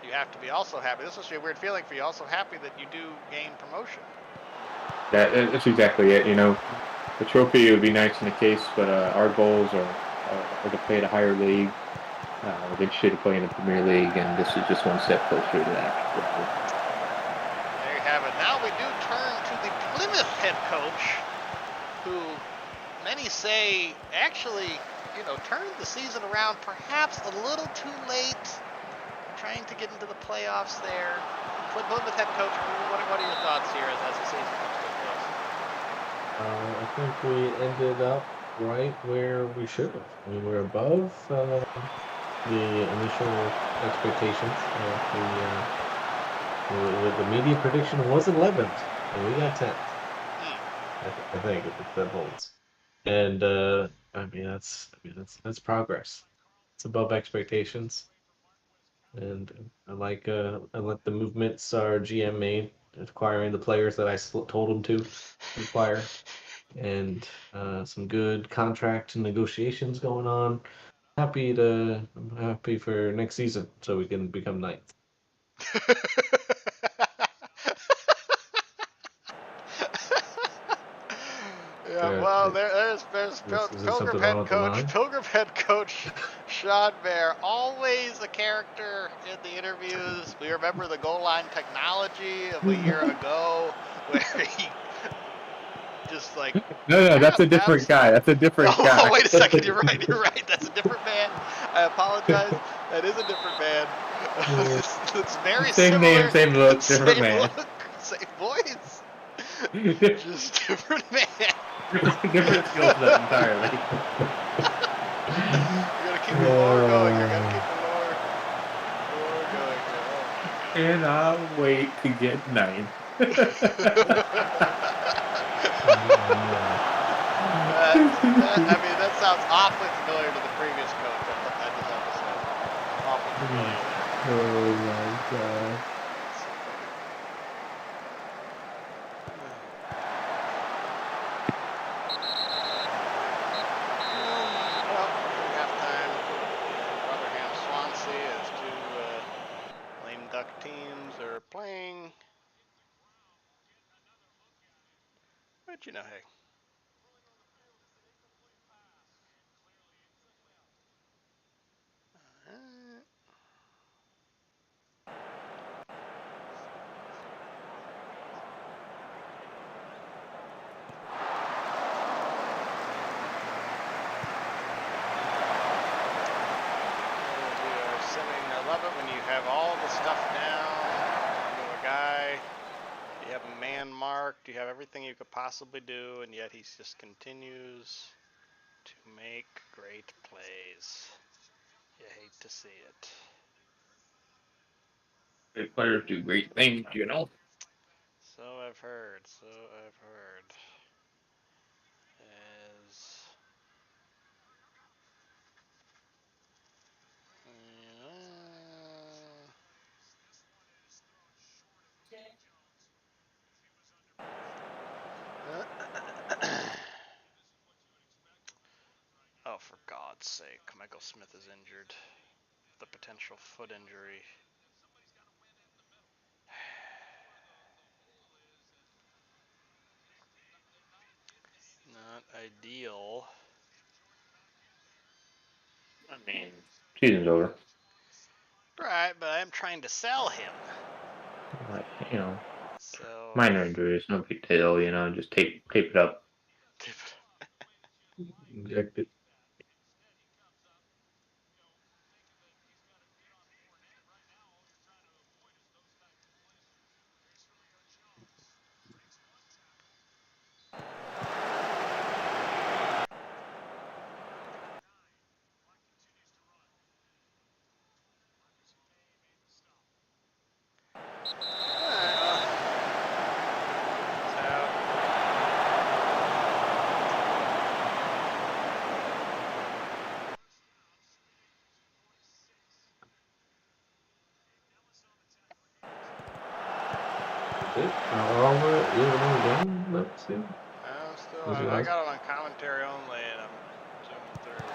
you have to be also happy. This is a weird feeling for you. Also happy that you do gain promotion. That's exactly it. The trophy would be nice in the case, but our goals are to play at a higher league. We're interested to play in the Premier League, and this is just one step closer to that. There you have it. Now we do turn to the Plymouth head coach, who many say actually, turned the season around perhaps a little too late, trying to get into the playoffs there. Plymouth head coach, what are your thoughts here as the season comes to a close? I think we ended up right where we should have. We were above the initial expectations. The media prediction was 11th, and we got 10th. I think if that holds. And that's progress. It's above expectations. And I like the movements our GM made, acquiring the players that I told him to acquire, and some good contract negotiations going on. I'm happy for next season so we can become ninth. Yeah, Or, well, like, there's is there Pilgrim something wrong head with the coach. line? Pilgrim head coach Sean Bear, always a character in the interviews. We remember the goal line technology of a year ago, where he just like No, that's a different guy. That's a different Oh, guy. wait a second. You're right. You're right. That's a different man. I apologize. That is a different man. It's very Same name, similar. same look, different Same man. look, same voice. Just different man. Different skill set entirely. You gotta keep the lore going. You gotta keep the lore going. Cannot wait to get ninth. I mean, that sounds awfully familiar to the previous coach. I just have to say, awfully familiar there. Oh my god. Well, halftime, Rotherham Swansea as two lame duck teams are playing. But you know, hey. I love it when you have all the stuff down, you have a guy, you have a man marked, you have everything you could possibly do, and yet he just continues to make great plays. You hate to see it. Great players do great things, you know. So I've heard. So I've heard. As oh, for God's sake, Michael Smith is injured. The potential foot injury. Not ideal. I mean, season's over. Right, but I'm trying to sell him. Like, you know, So minor injuries, no big deal. You know, just tape it up. Injected. All the game. Let's see. I got it on commentary only, and I'm zooming through.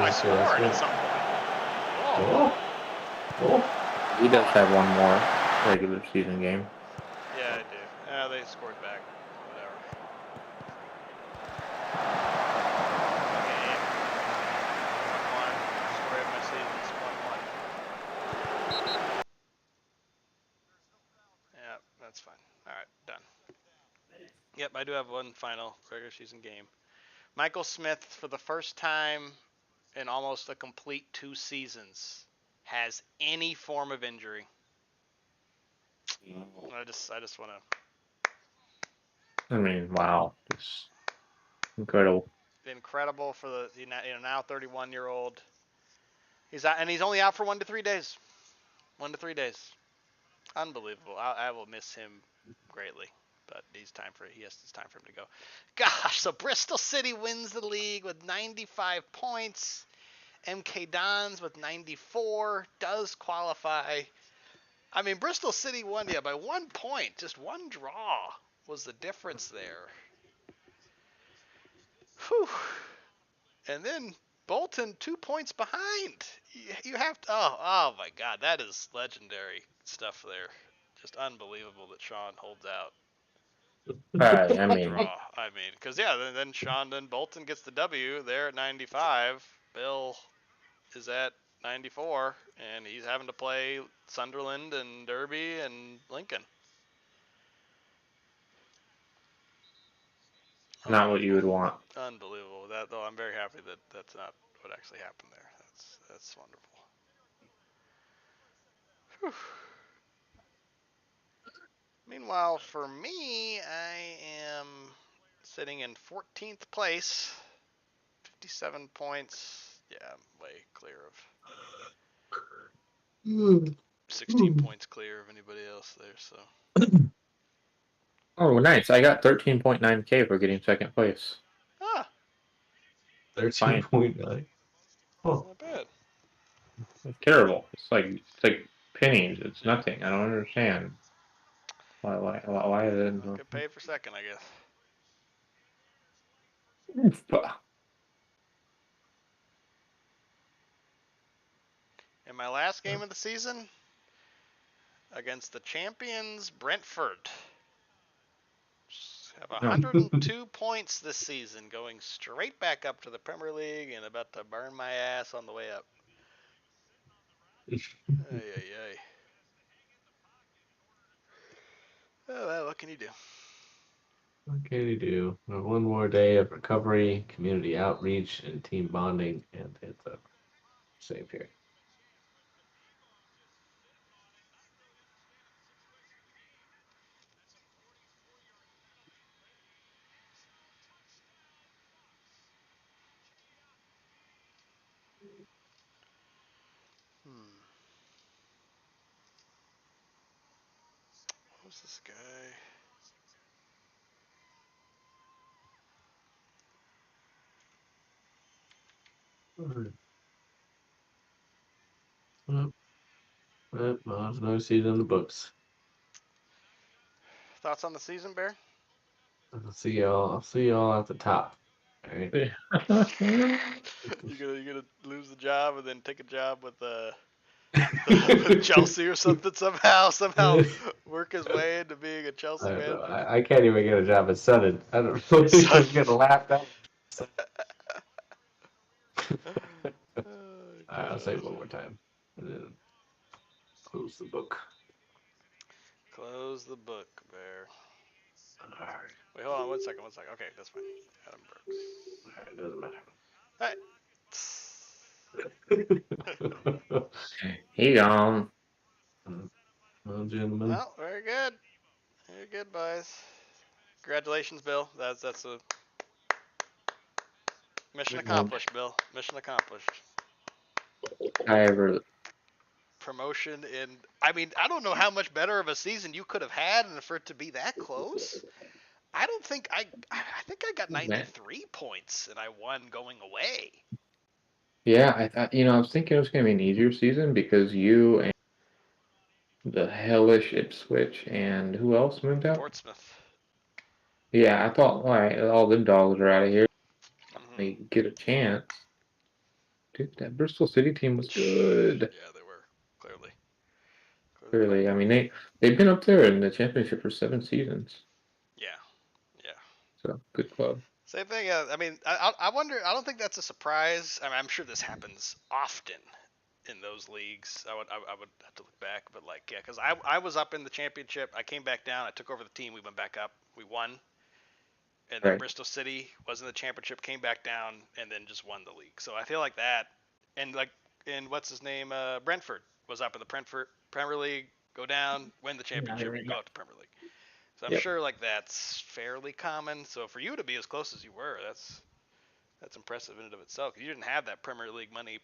I scored at some point. He does have one more regular season game. Yeah, I do. They scored back. Whatever. Game. 1-1. Story of my season is 1-1. Yeah, that's fine. Alright, done. Yep, I do have one final regular season game. Michael Smith, for the first time in almost a complete 2 seasons, has any form of injury. I just want to. I mean, wow, it's incredible. Incredible for the now 31-year-old. He's out, and he's only out for 1 to 3 days. 1 to 3 days. Unbelievable. I will miss him greatly, but it's time for him to go. Gosh, so Bristol City wins the league with 95 points. MK Dons with 94 does qualify. I mean, Bristol City won by 1 point. Just one draw was the difference there. Whew. And then Bolton 2 points behind. You have to. Oh my God, that is legendary stuff there. Just unbelievable that Sean holds out. I mean, Draw. I mean, because then Sean, then Bolton gets the W. They're at 95. Bill is at 94, and he's having to play Sunderland and Derby and Lincoln. not what you would want. Unbelievable. That though, I'm very happy that that's not what actually happened there. That's wonderful. Whew. Meanwhile, for me, I am sitting in 14th place, 57 points. Yeah, I'm way clear of 16 points clear of anybody else there. So. Oh, nice. I got 13.9K for getting second place. Ah. 13.9. Oh. Not bad. It's terrible. It's like pennies. It's nothing. I don't understand. Why is it? I'll get paid for second, I guess. In my last game of the season, against the champions Brentford, have 102 points this season, going straight back up to the Premier League and about to burn my ass on the way up. Ay. Oh, well, what can you do? What can you do? One more day of recovery, community outreach, and team bonding, and it's a save here. Who's this guy? Well, there's another season in the books. Thoughts on the season, Bear? I'll see y'all at the top. All right. You gonna lose the job and then take a job with Chelsea or something somehow work his way into being a Chelsea manager. I can't even get a job at Sutton. I don't know if I'm getting laughed at. I'll say it one more time. And then close the book. Close the book, Bear. All right. Wait, hold on one second. Okay, that's fine. Adam Brooks. All right, doesn't matter. He gone. Well, gentlemen. Well, very good. Very good, boys. Congratulations, Bill. That's a mission accomplished, Bill. Mission accomplished. Promotion in. I mean, I don't know how much better of a season you could have had, and for it to be that close. I don't think I think I got 93 points, and I won going away. Yeah, I thought, I was thinking it was going to be an easier season because you and the hellish Ipswich and who else moved out? Portsmouth. Yeah, I thought, all right, all them dogs are out of here. They get a chance. Dude, that Bristol City team was good. Yeah, they were clearly. Clearly, I mean they've been up there in the championship for 7 seasons. Yeah. So good club. Same thing. I mean, I wonder. I don't think that's a surprise. I mean, I'm sure this happens often in those leagues. I would have to look back, but because I was up in the championship. I came back down. I took over the team. We went back up. We won. And then Bristol City was in the championship, came back down, and then just won the league. So I feel like that, and what's his name? Brentford was up in the Premier League, go down, win the championship, go up to Premier League. So I'm sure that's fairly common. So for you to be as close as you were, that's impressive in and of itself. You didn't have that Premier League money,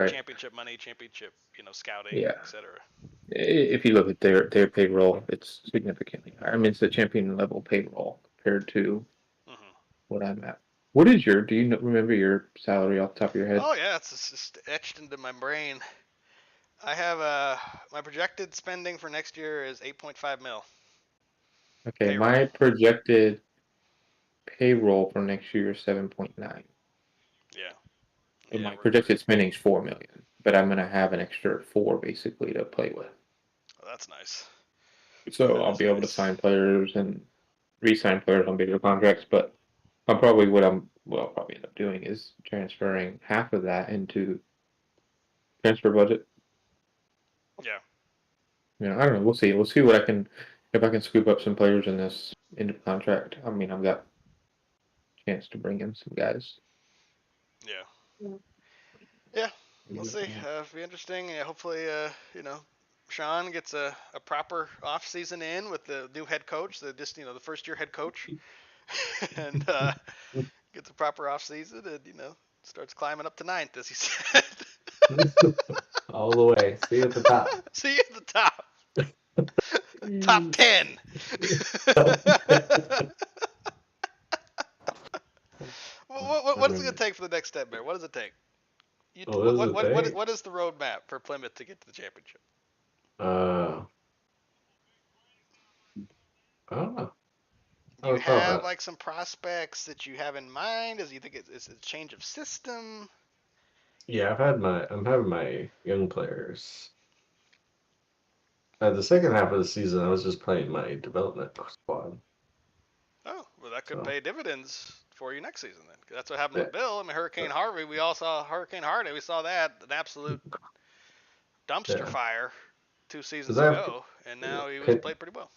championship money, championship, scouting, etc. If you look at their payroll, it's significantly higher. I mean, it's the champion level payroll compared to what I'm at. What is do you remember your salary off the top of your head? Oh yeah, it's just etched into my brain. I have my projected spending for next year is 8.5 mil. Okay, payroll. My projected payroll for next year is 7.9. But Yeah, my we're projected spending is $4 million, but I'm gonna have an extra 4 basically to play with. Oh, that's nice. So That I'll is be able to nice. sign players and re-sign players on bigger contracts. But I'll probably end up doing is transferring half of that into transfer budget. Yeah. I don't know. We'll see. We'll see what I can if I can scoop up some players in this into contract. I mean, I've got a chance to bring in some guys. Yeah. Yeah. We'll see. It'll be interesting. Hopefully, Sean gets a proper off season in with the new head coach, the first year head coach, and gets a proper off season, and starts climbing up to ninth, as he said. All the way. See you at the top. See you at the top. Top 10. What is it going to take for the next step, Bear? What does it take? What does it take? What is the roadmap for Plymouth to get to the championship? I don't know. Do you have like some prospects that you have in mind? Do you think it's a change of system? Yeah, I'm having my young players. The second half of the season, I was just playing my development squad. Oh, well, that could pay dividends for you next season then. 'Cause that's what happened Yeah. with Bill. I mean, Hurricane Harvey. We all saw Hurricane Harvey. We saw that an absolute dumpster fire 2 seasons ago, and now he was played pretty well.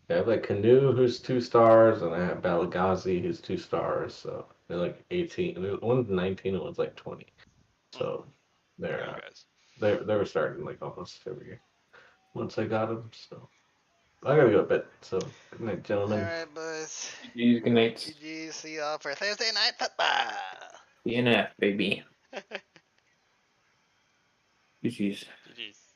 Yeah, I have like Canoe, who's 2 stars, and I have Balagazi, who's 2 stars. So they're like 18. One's 19 and one's like 20. So they're they were starting like almost every year once I got them. So I gotta go to bed. So good night, gentlemen. All right, boys. GG's, good night. GG. See y'all for Thursday night football. DNF, baby. GG's. GG's.